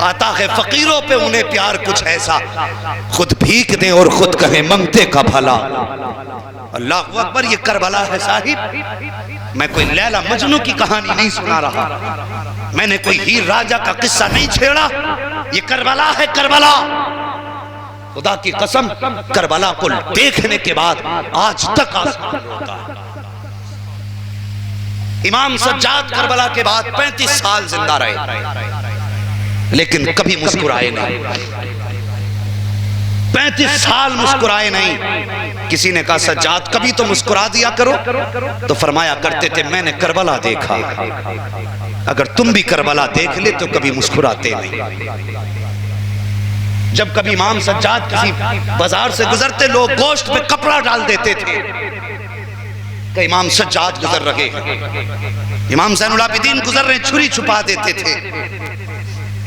آتا ہے فقیروں پہ انہیں پیار کچھ ایسا، خود بھیک دیں اور خود کہیں منگتے کا بھلا۔ اللہ اکبر، یہ کربلا ہے صاحب۔ میں کوئی لیلا مجنوں کی کہانی نہیں سنا رہا، میں نے کوئی ہیر راجہ کا قصہ نہیں چھیڑا، یہ کربلا ہے، کربلا۔ خدا کی قسم، کربلا کو دیکھنے کے بعد آج تک آسمان روتا ہے۔ امام سجاد کربلا کے بعد 35 سال زندہ رہے، لیکن کبھی مسکرائے نہیں، 35 سال مسکرائے نہیں۔ کسی نے کہا سجاد کبھی تو مسکرا دیا کرو، تو فرمایا کرتے تھے میں نے کربلا دیکھا، اگر تم بھی کربلا دیکھ لے تو کبھی مسکراتے نہیں۔ جب کبھی امام سجاد کسی بازار سے گزرتے، لوگ گوشت پہ کپڑا ڈال دیتے تھے کہ امام سجاد گزر رہے ہیں، امام زین العابدین گزر رہے ہیں، چھری چھپا دیتے تھے۔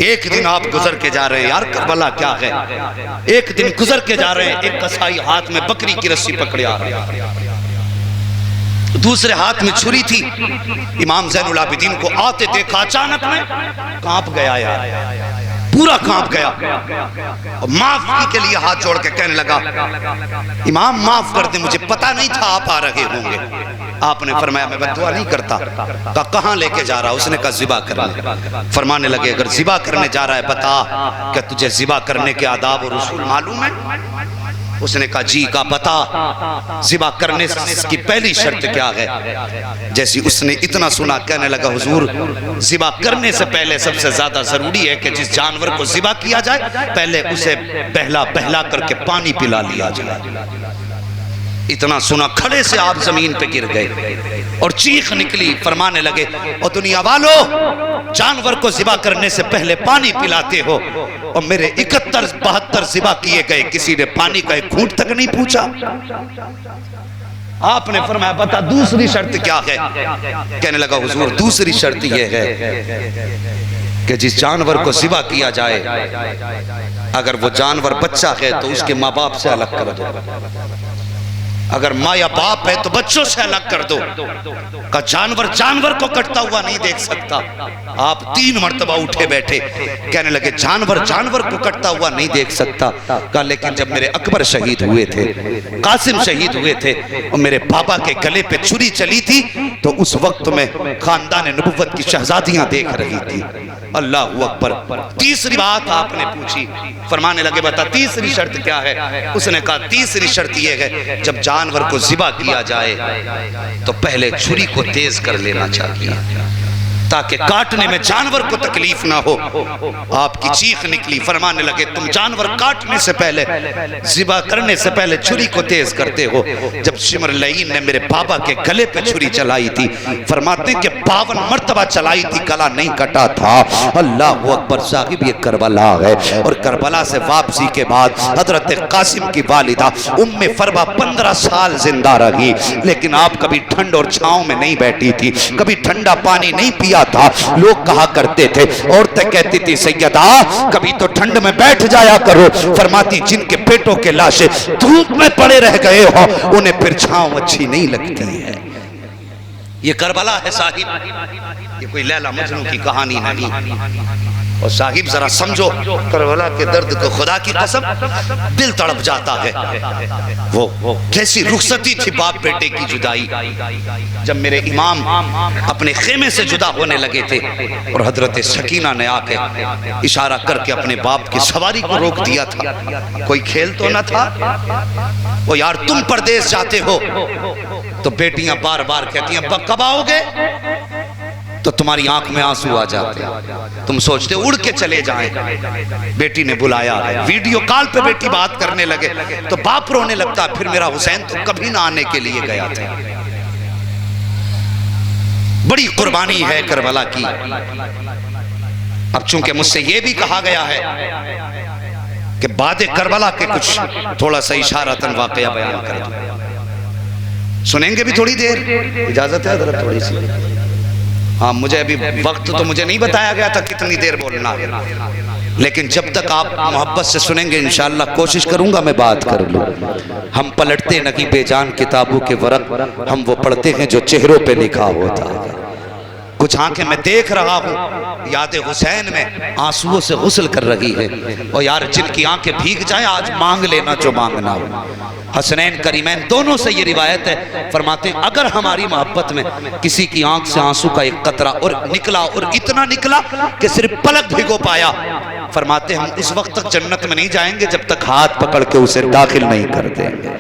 ایک دن آپ گزر کے جا رہے ہیں، یار کربلا کیا ہے، ایک دن گزر کے جا رہے ہیں، ایک قصائی ہاتھ میں بکری کی رسی پکڑے آ رہا ہے، دوسرے ہاتھ میں چھری تھی۔ امام زین العابدین کو آتے دیکھا، اچانک میں کانپ گیا، یار پورا کانپ گیا، اور معافی کے لیے ہاتھ جوڑ کے کہنے لگا امام معاف کر دیں، مجھے پتا نہیں تھا آپ آ رہے ہوں گے۔ آپ نے فرمایا میں بددعا نہیں کرتا۔ کہا کہاں لے کے جا رہا؟ اس نے کہا ذبح کرنے۔ فرمانے لگے اگر ذبح کرنے جا رہا ہے بتا کہ تجھے ذبح کرنے کے آداب اور اصول معلوم ہے؟ اس نے کہا جی۔ کہا بتا ذبح کرنے کی پہلی شرط کیا ہے؟ جیسی اس نے اتنا سنا کہنے لگا حضور ذبح کرنے سے پہلے سب سے زیادہ ضروری ہے کہ جس جانور کو ذبح کیا جائے پہلے اسے بہلا بہلا کر کے پانی پلا لیا جائے۔ اتنا سنا کھڑے سے آپ زمین پہ گر گئے اور چیخ نکلی، فرمانے لگے اور دنیا والو جانور کو ذبح کرنے سے پہلے پانی پلاتے ہو، اور میرے 71-72 ذبح کیے گئے کسی نے پانی کا ایک گھونٹ تک نہیں پوچھا۔ آپ نے فرمایا بتا دوسری شرط کیا ہے؟ کہنے لگا حضور دوسری شرط یہ ہے کہ جس جانور کو ذبح کیا جائے اگر وہ جانور بچہ ہے تو اس کے ماں باپ سے الگ کر دو، اگر ماں یا باپ ہے تو بچوں سے الگ کر دو۔ کہ جانور کو کٹتا ہوا نہیں دیکھ سکتا۔ آپ 3 مرتبہ اٹھے بیٹھے، کہنے لگے جانور کو کٹتا ہوا نہیں دیکھ سکتا۔ کہا لیکن جب میرے اکبر شہید ہوئے تھے، قاسم شہید ہوئے تھے، اور میرے بابا کے گلے پہ چھری چلی تھی تو اس وقت میں خاندان نبوت کی شہزادیاں دیکھ رہی تھی۔ اللہ اکبر۔ تیسری بات آپ نے پوچھی، فرمانے لگے بتا تیسری شرط کیا ہے؟ اس نے کہا تیسری شرط یہ ہے جب جانور کو ذبح کیا جائے تو پہلے چھری کو تیز کر لینا چاہیے تاکہ کاٹنے میں جانور کو تکلیف نہ ہو۔ آپ کی چیخ نکلی، فرمانے لگے تم جانور کاٹنے سے پہلے ذبح کرنے سے پہلے چھری کو تیز کرتے ہو۔ جب شمر لعین نے میرے بابا کے گلے پہ چھری چلائی تھی، فرماتے کہ 52 مرتبہ چلائی تھی، گلا نہیں کٹا تھا۔ اللہ اکبر صاحب، یہ کربلا ہے، اور کربلا سے واپسی کے بعد حضرت قاسم کی والدہ ام فربہ 15 سال زندہ رہی، لیکن آپ کبھی ٹھنڈ اور چھاؤں میں نہیں بیٹھی تھی، کبھی ٹھنڈا پانی نہیں پیا تھا۔ لوگ کہا کرتے تھے، عورتیں کہتی تھی سیدہ کبھی تو ٹھنڈ میں بیٹھ جایا کرو۔ فرماتی جن کے پیٹوں کے لاشیں دھوپ میں پڑے رہ گئے ہو انہیں پھر چھاؤں اچھی نہیں لگتی ہے۔ یہ کربلا ہے صاحب، یہ کوئی لیلا مجنوں کی کہانی نہیں۔ اور صاحب ذرا سمجھو کربلا کے درد کو، خدا کی قسم دل تڑپ جاتا ہے۔ وہ کیسی رخصتی تھی باپ بیٹے کی جدائی۔ جب میرے امام اپنے خیمے سے جدا ہونے لگے تھے اور حضرت سکینہ نے آ کے اشارہ کر کے اپنے باپ کی سواری کو روک دیا تھا، کوئی کھیل تو نہ تھا۔ وہ یار تم پردیس جاتے ہو تو بیٹیاں بار بار کہتی ہیں ابا کب آؤ گے، تو تمہاری آنکھ میں آنسو آ جاتے، تم سوچتے اڑ کے چلے جائیں۔ بیٹی نے بلایا، ویڈیو کال پہ بیٹی بات کرنے لگے تو باپ رونے لگتا، پھر میرا حسین تو کبھی نہ آنے کے لیے گیا تھا۔ بڑی قربانی ہے کربلا کی۔ اب چونکہ مجھ سے یہ بھی کہا گیا ہے کہ بعد کربلا کے کچھ تھوڑا سا اشارتاً واقعہ بیان کر دوں، سنیں گے بھی تھوڑی دیر؟ اجازت ہے حضرت تھوڑی سی؟ ہاں مجھے ابھی وقت تو مجھے نہیں بتایا گیا تھا کتنی دیر بولنا ہے، لیکن جب تک آپ محبت سے سنیں گے انشاءاللہ کوشش کروں گا میں بات کر لوں۔ ہم پلٹتے نہیں بے جان کتابوں کے ورق، ہم وہ پڑھتے ہیں جو چہروں پہ لکھا ہوتا ہے۔ کچھ آنکھیں میں دیکھ رہا ہوں یاد حسین میں آنسوؤں سے غسل کر رہی ہے، اور یار جن کی آنکھیں بھیگ جائیں آج مانگ لینا جو مانگنا ہو۔ حسنین کریمین دونوں سے یہ روایت ہے، فرماتے ہیں اگر ہماری محبت میں کسی کی آنکھ سے آنسو کا ایک قطرہ اور نکلا، اور اتنا نکلا کہ صرف پلک بھگو پایا، فرماتے ہیں ہم اس وقت تک جنت میں نہیں جائیں گے جب تک ہاتھ پکڑ کے اسے داخل نہیں کر دیں گے۔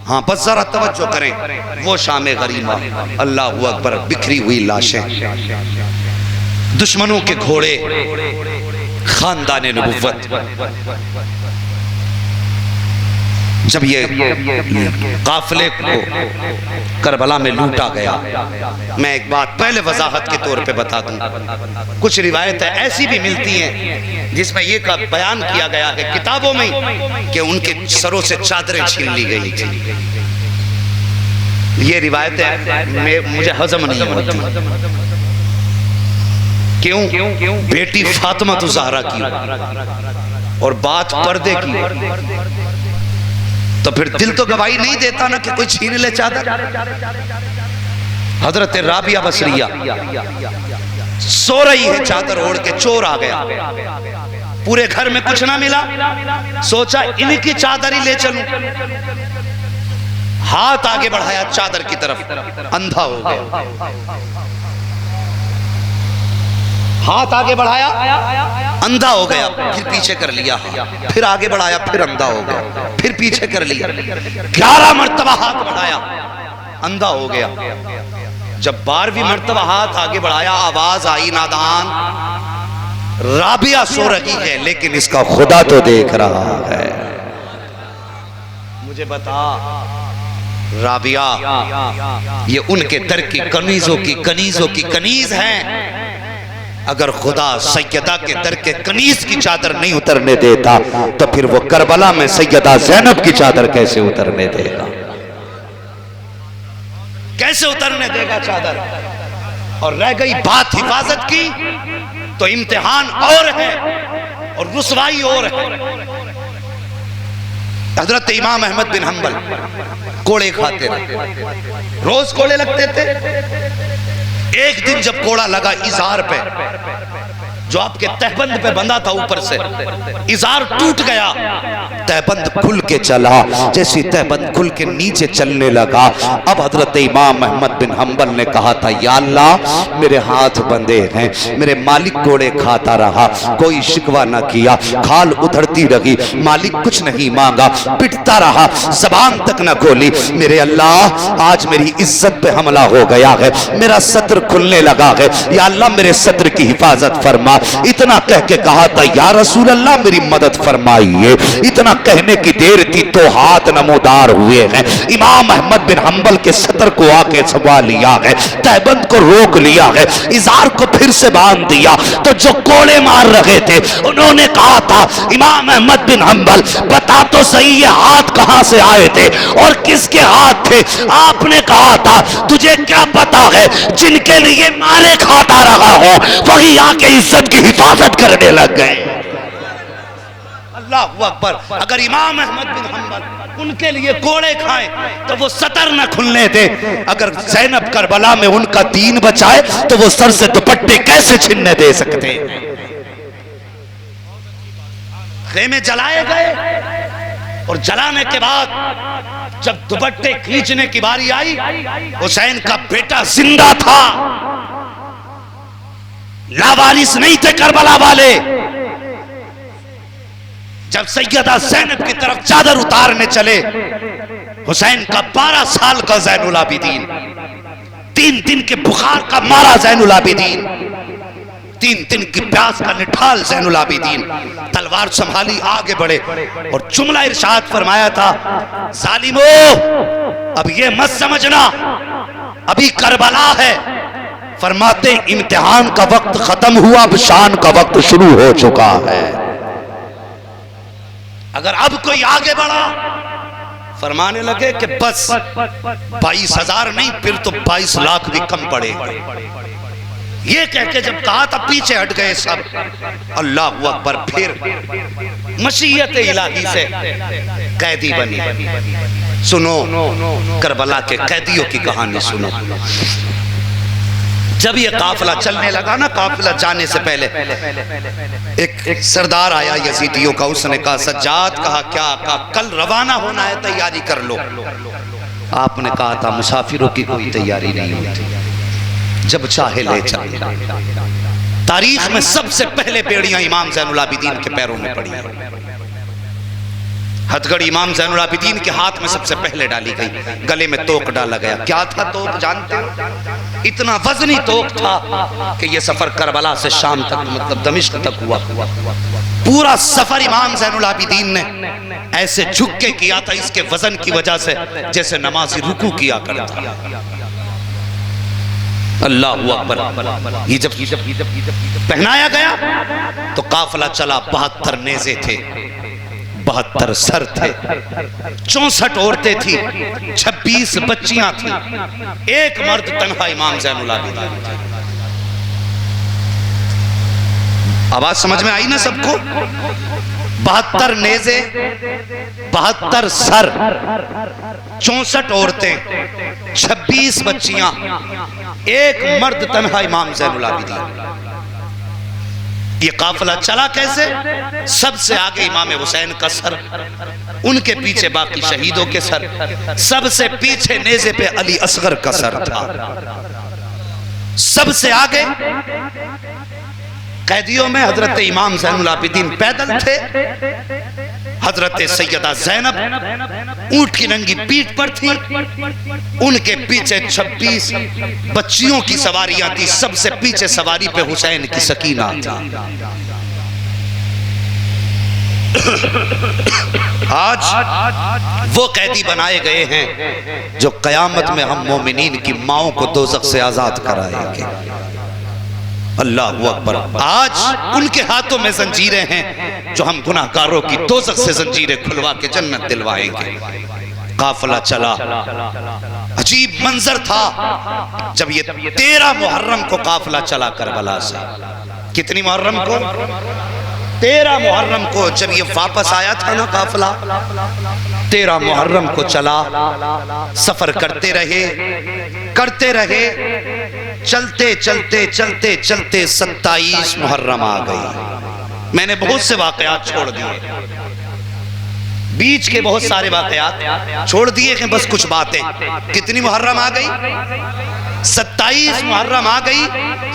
ہاں بس ذرا توجہ کریں، وہ شام غریمہ، اللہ اکبر، بکھری ہوئی لاشیں، دشمنوں کے گھوڑے، خاندان نبوت۔ جب یہ قافلے کو کربلا میں لوٹا گیا، میں ایک بات پہلے وضاحت کے طور پہ بتا دوں، کچھ روایتیں ایسی بھی ملتی ہیں جس میں یہ بیان کیا گیا ہے کتابوں میں کہ ان کے سروں سے چادریں چھین لی گئی تھی۔ یہ روایتیں مجھے ہضم نہیں ہوتی۔ کیوں؟ بیٹی فاطمہ الزہرا کی اور بات پردے کی، تو پھر دل تو گواہی نہیں دیتا نا کہ کوئی چھین لے چادر۔ حضرت رابعہ بصریہ سو رہی ہے چادر اوڑھ کے، چور آ گیا، پورے گھر میں کچھ نہ ملا، سوچا انہی کی چادر ہی لے چلوں، ہاتھ آگے بڑھایا چادر کی طرف، اندھا ہو گیا۔ ہاتھ آگے بڑھایا، اندھا ہو گیا، پھر پیچھے کر لیا، پھر آگے بڑھایا، پھر اندھا ہو گیا، پھر پیچھے کر لیا، 11 مرتبہ ہاتھ بڑھایا، اندھا ہو گیا۔ جب 12ویں مرتبہ ہاتھ آگے بڑھایا، آواز آئی نادان، رابعہ سو رہی ہے لیکن اس کا خدا تو دیکھ رہا ہے۔ مجھے بتا رابعہ یہ ان کے در کی کنیزوں کی کنیز ہیں، اگر خدا سیدہ کے در کے کنیز کی چادر نہیں اترنے دیتا تو پھر وہ کربلا میں سیدہ زینب کی چادر کیسے اترنے دے گا؟ کیسے اترنے دے گا چادر؟ اور رہ گئی بات حفاظت کی تو امتحان اور ہے اور رسوائی اور ہے۔ حضرت امام احمد بن حنبل کوڑے کھاتے تھے، روز کوڑے لگتے تھے۔ ایک دن جب کوڑا لگا ازار پہ جو آپ کے تہبند پہ بندھا تھا، اوپر سے ازار ٹوٹ گیا، تہبند کھل کے چلا، جیسی تہبند کھل کے نیچے چلنے لگا۔ اب حضرت امام احمد بن حنبل نے کہا تھا یا اللہ میرے ہاتھ بندھے ہیں، میرے مالک کوڑے کھاتا رہا، کوئی شکوہ نہ کیا، کھال ادھڑتی رہی، مالک کچھ نہیں مانگا، پٹتا رہا، زبان تک نہ کھولی، میرے اللہ آج میری عزت پہ حملہ ہو گیا ہے، میرا ستر کھلنے لگا ہے، یا اللہ میرے ستر کی حفاظت فرما۔ اتنا کہہ کے کہا تھا یا رسول اللہ میری مدد فرمائیے۔ اتنا کہنے کی دیر تھی تو ہاتھ نمودار ہوئے ہیں، امام احمد بن حنبل کے ستر کو آ کے چھپا لیا ہے، تہبند کو روک لیا ہے، ازار کو پھر سے باندھ دیا۔ تو جو کوڑے مار رہے تھے انہوں نے کہا تھا امام احمد بن حنبل بتا تو صحیح یہ ہاتھ کہاں سے آئے تھے اور کس کے ہاتھ تھے؟ آپ نے کہا تھا تجھے کیا پتا ہے جن کے لیے مارے کھاتا رہا ہوں وہی آ کے عزت کی حفاظت کرنے لگ گئے۔ اللہ اکبر۔ اگر امام احمد بن حنبل ان کے لیے کوڑے کھائیں تو وہ ستر نہ کھلنے دے، اگر زینب کربلا میں ان کا دین بچائے تو وہ سر سے دوپٹے کیسے چھننے دے سکتے؟ خیمے جلائے گئے اور جلانے کے بعد جب دوپٹے کھینچنے کی باری آئی، حسین کا بیٹا زندہ تھا، لاوارث نہیں تھے کربلا والے۔ جب سیدہ زینب کی طرف چادر اتارنے چلے، حسین کا 12 سال کا زین العابدین، 3 دن کے بخار کا مارا زین العابدین، 3 دن کی پیاس کا نٹھال زین العابدین، تلوار سنبھالی آگے بڑھے اور جملہ ارشاد فرمایا تھا ظالمو اب یہ مت سمجھنا ابھی کربلا ہے، فرماتے امتحان کا وقت ختم ہوا، اب شان کا وقت شروع ہو چکا ہے۔ اگر اب کوئی آگے بڑھا، فرمانے لگے کہ بس 22,000 نہیں پھر تو 22 لاکھ بھی کم پڑے گا۔ یہ کہہ کے جب کہا تھا پیچھے ہٹ گئے سب۔ اللہ اکبر۔ پھر مشیت الہی سے قیدی بنی۔ سنو کربلا کے قیدیوں کی کہانی سنو۔ جب یہ قافلہ چلنے لگا نا، قافلہ جانے سے پہلے ایک سردار آیا یزیدیوں کا، اس نے کہا سجاد، کہا کل روانہ ہونا ہے، تیاری کر لو۔ آپ نے کہا تھا مسافروں کی کوئی تیاری نہیں ہوتی، جب چاہے لے چلے۔ تاریخ میں سب سے پہلے بیڑیاں امام زین العابدین کے پیروں میں پڑی ہیں۔ ہتھگڑی امام زین العابدین کے ہاتھ میں سب سے پہلے ڈالی گئی، گلے میں توق ڈالا گیا۔ کیا تھا توق جانتے ہو؟ اتنا وزنی توق تھا کہ یہ سفر کربلا سے شام تک، مطلب دمشق تک ہوا۔ پورا سفر امام زین العابدین نے ایسے جھک کے کیا تھا، اس کے وزن کی وجہ سے، جیسے نمازی رکوع کیا کرتا۔ اللہ اکبر۔ یہ جب پہنایا گیا تو قافلہ چلا، 72 نیزے تھے، 72 سر تھے، 64 عورتیں تھی، 26 بچیاں تھیں، ایک مرد تنہا امام زین العابدین تھے۔ آواز سمجھ میں آئی نا سب کو؟ 72 نیزے، 72 سر، 64 عورتیں، 26 بچیاں، ایک مرد تنہا امام زین العابدین۔ یہ قافلہ چلا کیسے؟ سب سے آگے امام حسین کا سر، ان کے پیچھے باقی شہیدوں کے سر، سب سے پیچھے نیزے پہ علی اصغر کا سر تھا، سب سے آگے قیدیوں میں حضرت امام زین العابدین پیدل تھے، حضرت سیدہ زینب اونٹ کی ننگی پیٹھ پر تھی، ان کے پیچھے 26 بچیوں کی سواریاں تھی، سب سے پیچھے سواری پہ حسین کی سکینہ تھی۔ آج وہ قیدی بنائے گئے ہیں جو قیامت میں ہم مومنین کی ماؤں کو دوزخ سے آزاد کرائیں گے۔ اللہ اکبر۔ آج ان کے ہاتھوں میں زنجیریں ہیں جو ہم گناہگاروں کی دوزخ سے زنجیریں کھلوا کے جنت دلوائیں گے۔ قافلہ چلا، عجیب منظر تھا جب یہ 13 محرم کو قافلہ چلا کربلا سے۔ کتنی محرم کو؟ 13 محرم کو جب یہ واپس آیا تھا نا قافلہ، 13 محرم کو چلا، سفر کرتے رہے، چلتے چلتے 27 محرم آ گئی۔ میں نے بہت سے واقعات چھوڑ دیے، بیچ کے بہت سارے واقعات چھوڑ دیے ہیں، بس کچھ باتیں۔ کتنی محرم آ گئی؟ 27 محرم آ گئی۔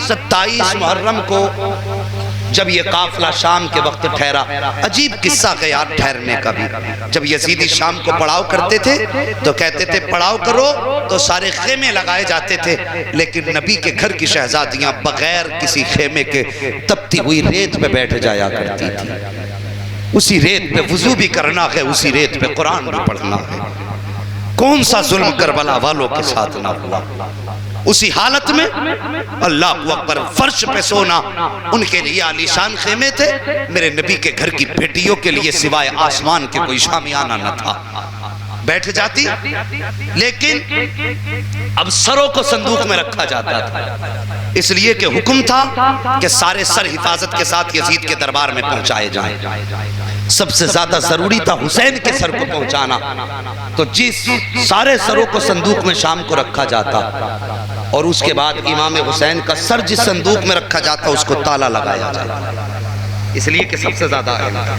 27 محرم کو جب یہ قافلہ شام کے وقت ٹھہرا، عجیب قصہ ہے یار ٹھہرنے کا بھی۔ جب یزیدی شام کو پڑاؤ کرتے تھے تو کہتے تھے پڑاؤ کرو، تو سارے خیمے لگائے جاتے تھے، لیکن نبی کے گھر کی شہزادیاں بغیر کسی خیمے کے تپتی ہوئی ریت پہ بیٹھ جایا کرتی تھی۔ اسی ریت پہ وضو بھی کرنا ہے، اسی ریت پہ قرآن بھی پڑھنا ہے۔ کون سا ظلم کربلا والوں کے ساتھ نہ ہوا؟ اسی حالت میں اللہ اکبر، فرش پہ سونا ان کے لیے عالیشان خیمے تھے، میرے نبی کے گھر کی بیٹیوں کے لیے سوائے آسمان کے کوئی شامیانہ نہ تھا۔ بیٹھ جاتی، لیکن اب سروں کو صندوق میں رکھا جاتا تھا، اس لیے کہ حکم تھا کہ سارے سر حفاظت کے ساتھ یزید کے دربار میں پہنچائے جائیں۔ سب سے زیادہ ضروری تھا حسین کے سر کو پہنچانا، تو جس سارے سروں کو صندوق میں شام کو رکھا جاتا، اور اس کے بعد امام حسین کا سر جس صندوق میں رکھا جاتا اس کو تالا لگایا جاتا، اس لیے کہ سب سے زیادہ اہم تھا۔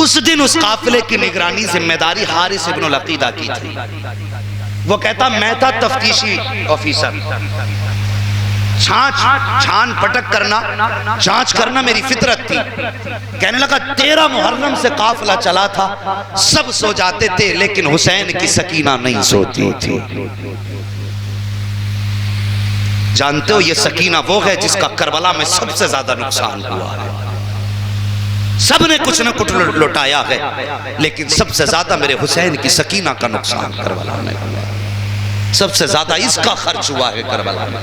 اس دن اس قافلے کی نگرانی ذمہ داری حارث ابن العقیدہ کی تھی۔ وہ کہتا میں تھا تفتیشی آفیسر، چھان پٹک کرنا، جانچ کرنا میری فطرت تھی۔ کہنے لگا 13 محرم سے قافلہ چلا تھا، سب سو جاتے تھے لیکن حسین کی سکینہ نہیں سوتی تھی۔ جانتے ہو یہ سکینہ وہ ہے جس کا کربلا میں سب سے زیادہ نقصان ہوا ہے۔ سب نے کچھ نہ کچھ لٹایا ہے، لیکن سب سے زیادہ میرے حسین کی سکینہ کا نقصان کربلا میں ہوا۔ سب سے زیادہ اس کا خرچ ہوا ہے کربلا میں۔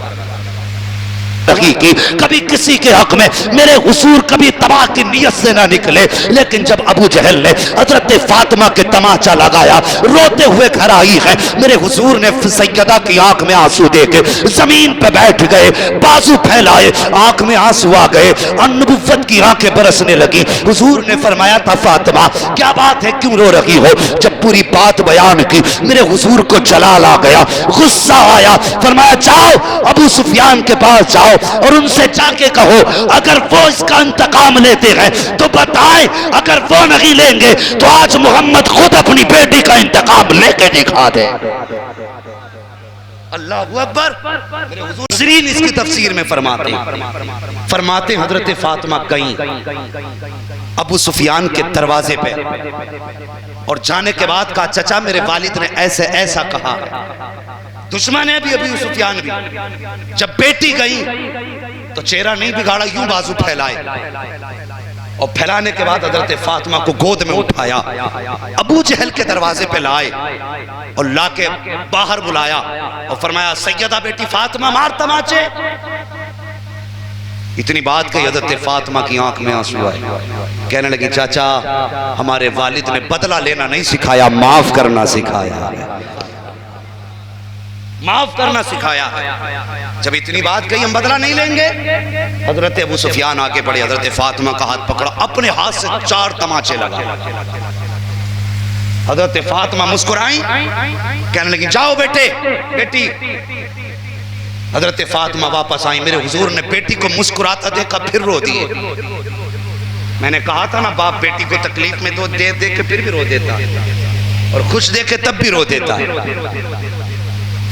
زندگی کی کبھی کسی کے حق میں میرے حضور کبھی تباہ کی نیت سے نہ نکلے، لیکن جب ابو جہل نے حضرت فاطمہ کے تماچا لگایا، روتے ہوئے گھر آئی ہے، میرے حضور نے سیدہ کی آنکھ میں آنسو دے کے زمین پہ بیٹھ گئے، بازو پھیلائے، آنکھ میں آنسو آ گئے اور نبوت کی آنکھیں برسنے لگی۔ حضور نے فرمایا تھا فاطمہ کیا بات ہے، کیوں رو رہی ہو؟ جب پوری بات بیان کی میرے حضور کو جلال آ گیا، غصہ آیا، فرمایا جاؤ ابو سفیان کے پاس جاؤ اور ان سے جا کے کہو اگر وہ اس کا انتقام لیتے ہیں تو بتائیں، اگر وہ نہیں لیں گے تو آج محمد خود اپنی بیٹی کا انتقام لے کے دکھا دے۔ اللہ اکبر۔ میرے حضور ناظرین اس کی تفسیر میں فرماتے ہیں حضرت فاطمہ گئیں ابو سفیان کے دروازے پہ اور جانے کے بعد کہا چچا میرے والد نے ایسے ایسا کہا، دشمن ہے بھی ابو سفیان بھی۔ جب بیٹی گئی تو چہرہ نہیں بگاڑا، یوں بازو پھیلائے اور پھیلانے کے بعد حضرت فاطمہ کو گود میں اٹھایا، ابو جہل کے دروازے پہ لائے اور لا کے باہر بلایا اور فرمایا سیدہ بیٹی فاطمہ مار تماچے۔ اتنی بات کہی حضرت فاطمہ کی آنکھ میں آنسو آئے، کہنے لگی چاچا ہمارے والد نے بدلہ لینا نہیں سکھایا، معاف کرنا سکھایا، معاف کرنا سکھایا۔ جب اتنی بات کہی ہم بدلہ نہیں لیں گے، حضرت ابو سفیان آگے بڑھے، حضرت فاطمہ کا ہاتھ پکڑا، اپنے ہاتھ سے 4 تماچے لگا۔ حضرت فاطمہ مسکرائیں، کہنے لگی جاؤ بیٹی۔ حضرت فاطمہ واپس آئیں، میرے حضور نے بیٹی کو مسکراتا دیکھا پھر رو دیے۔ میں نے کہا تھا نا باپ بیٹی کو تکلیف میں تو دے کے پھر بھی رو دیتا اور خوش دیکھے تب بھی رو دیتا۔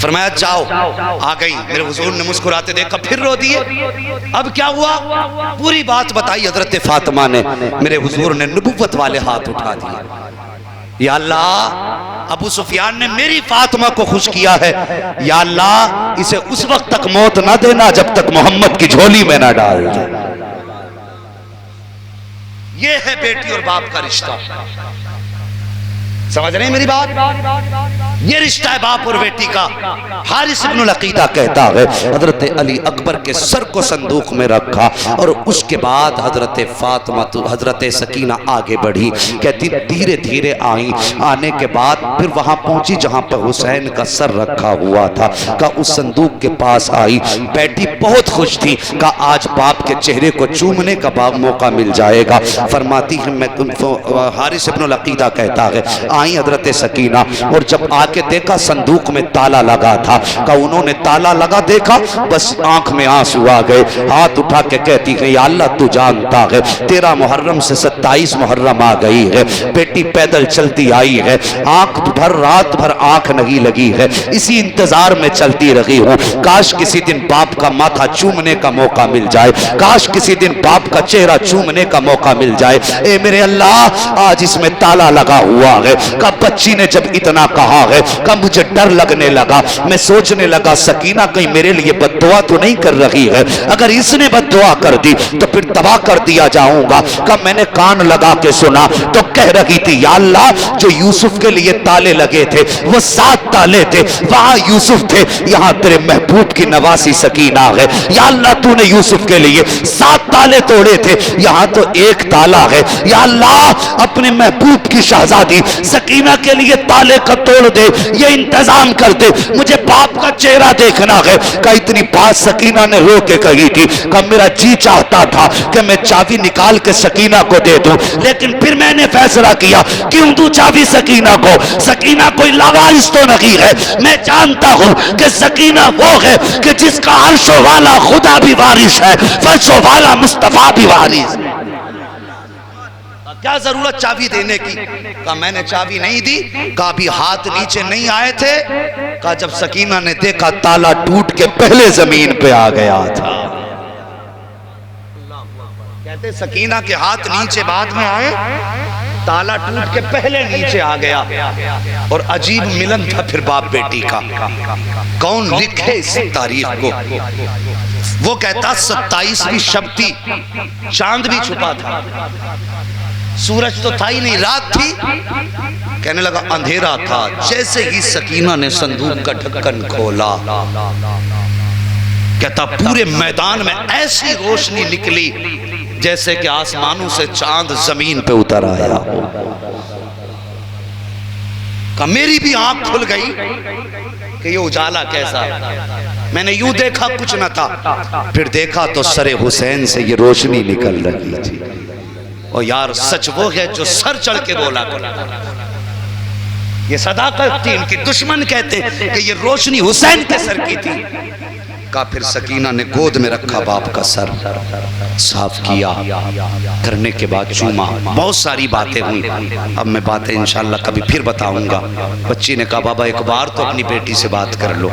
فرمایا جاؤ، آ گئی، میرے حضور نے مسکراتے دیکھا پھر رو دیے۔ اب کیا ہوا پوری بات بتائی حضرت فاطمہ نے، میرے حضور نے نبوت والے ہاتھ اٹھا دیے، یا اللہ ابو سفیان نے میری فاطمہ کو خوش کیا ہے، یا اللہ اسے اس وقت تک موت نہ دینا جب تک محمد کی جھولی میں نہ ڈال دے۔ یہ ہے بیٹی اور باپ کا رشتہ، سمجھ رہے ہیں میری بات؟ یہ رشتہ ہے باپ اور بیٹی کا۔ حارث ابن العقیدہ کہتا ہے حضرت علی اکبر کے سر کو صندوق میں رکھا اور اس کے بعد حضرت فاطمہ حضرت سکینہ آگے بڑھی، کہتی دھیرے دھیرے آئیں، آنے کے بعد پھر وہاں پہنچی جہاں پر حسین کا سر رکھا ہوا تھا، کہا اس صندوق کے پاس آئی، بیٹی بہت خوش تھی، کہا آج باپ کے چہرے کو چومنے کا موقع مل جائے گا۔ فرماتی ہے میں حارث ابن العقیدہ کہتا ہے آئی حضرت سکینہ اور جب آ کے دیکھا صندوق میں تالا لگا تھا، کہ انہوں نے تالا لگا دیکھا بس آنکھ میں آنسو آ گئے، ہاتھ اٹھا کے کہتی ہے یا اللہ تو جانتا ہے 13 محرم سے 27 محرم آ گئی ہے، بیٹی پیدل چلتی آئی ہے، آنکھ بھر رات بھر آنکھ نہیں لگی ہے، اسی انتظار میں چلتی رہی ہوں، کاش کسی دن باپ کا ماتھا چومنے کا موقع مل جائے، کاش کسی دن باپ کا چہرہ چومنے کا موقع مل جائے، اے میرے اللہ آج اس میں تالا لگا ہوا ہے۔ کہ بچی نے جب اتنا کہا ہے کہ مجھے ڈر لگنے لگا، میں سوچنے لگا سکینہ کہیں میرے لیے بد دعا تو نہیں کر رہی ہے، اگر اس نے بد دعا کر دی تو پھر تباہ کر دیا جاؤں گا، کہ میں نے کان لگا کے سنا تو کہہ رہی تھی یا اللہ جو یوسف کے لیے تالے لگے تھے وہ 7 تالے تھے، وہاں یوسف تھے، یہاں تیرے محبوب کی نواسی سکینہ ہے، یا اللہ تو نے یوسف کے لیے 7 تالے توڑے تھے، یہاں تو 1 تالا ہے، یا اللہ اپنے محبوب کی شہزادی سکینہ کے لیے تالے کا توڑ دے، یہ انتظام کر دے، مجھے باپ کا چہرہ دیکھنا ہے۔ کہ اتنی بات سکینہ نے رو کے کہی تھی کہ میرا جی چاہتا تھا کہ میں چابی نکال کے سکینہ کو دے دوں، لیکن پھر میں نے فیصلہ کیا کیوں دوں چابی سکینہ کو، سکینہ کوئی لاوارث تو نہیں ہے، میں جانتا ہوں کہ سکینہ وہ ہے کہ جس کا عرش والا خدا بھی وارث ہے، فرش والا مصطفیٰ بھی وارث ہے، کیا ضرورت چابی دینے کی؟ کہا میں نے چابی نہیں دی، کہا بھی ہاتھ نیچے نہیں آئے تھے، کہا جب سکینہ نے دیکھا تالا ٹوٹ کے پہلے زمین پہ آ گیا تھا، کہتے سکینہ کے ہاتھ نیچے بعد میں آئے، تالا ٹوٹ کے پہلے نیچے آ گیا، اور عجیب ملن تھا پھر باپ بیٹی کا، کون لکھے اس تاریخ کو؟ وہ کہتا 27ویں شب تھی، چاند بھی چھپا تھا، سورج تو تھا ہی نہیں، رات تھی، کہنے لگا اندھیرا تھا، جیسے ہی سکینہ نے صندوق کا ڈھکن کھولا کہتا پورے میدان میں ایسی روشنی نکلی جیسے کہ آسمانوں سے چاند زمین پہ اتر آیا ہو. کہ میری بھی آنکھ کھل گئی کہ یہ اجالا کیسا. میں نے یوں دیکھا کچھ نہ تھا، پھر دیکھا تو سر حسین سے یہ روشنی نکل رہی تھی. اور یار سچ وہ ہے جو سر چڑھ کے بولا کرتا. یہ صداقت تھی. ان کی دشمن کہتے ہیں کہ یہ روشنی حسین کے سر کی تھی. کہا پھر سکینہ نے گود میں رکھا باپ کا سر، صاف کیا، کرنے کے بعد چوما. بہت ساری باتیں ہوئی. اب میں باتیں انشاءاللہ کبھی پھر بتاؤں گا. بچی نے کہا بابا ایک بار تو اپنی بیٹی سے بات کر لو.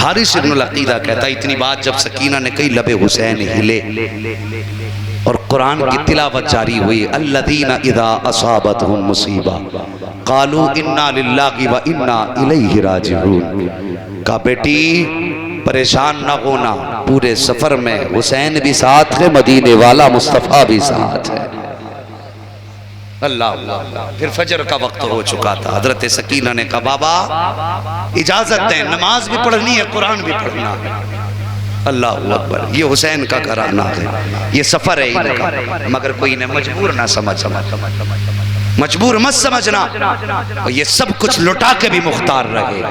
حارث ابن العقیدہ کہتا اتنی بات جب سکینہ نے کہی لب حسین ہلے اور قرآن کی تلاوت جاری ہوئی. الذین اذا اصابتهم مصیبہ قالوا انا للہ و انا الیہ راجعون. کہا بیٹی پریشان نہ ہونا، پورے سفر میں حسین بھی ساتھ ہے، مدینے والا مصطفیٰ بھی ساتھ ہے. اللہ اللہ. پھر فجر کا وقت ہو چکا تھا. حضرت سکینہ نے کہا بابا اجازت دیں، نماز بھی پڑھنی ہے، قرآن بھی پڑھنا ہے. اللہ اکبر. یہ حسین کا گھرانہ ہے، یہ سفر ہے ان کا. مگر کوئی انہیں مجبور نہ سمجھنا، مجبور مت سمجھنا. اور یہ سب کچھ لٹا کے بھی مختار رہے،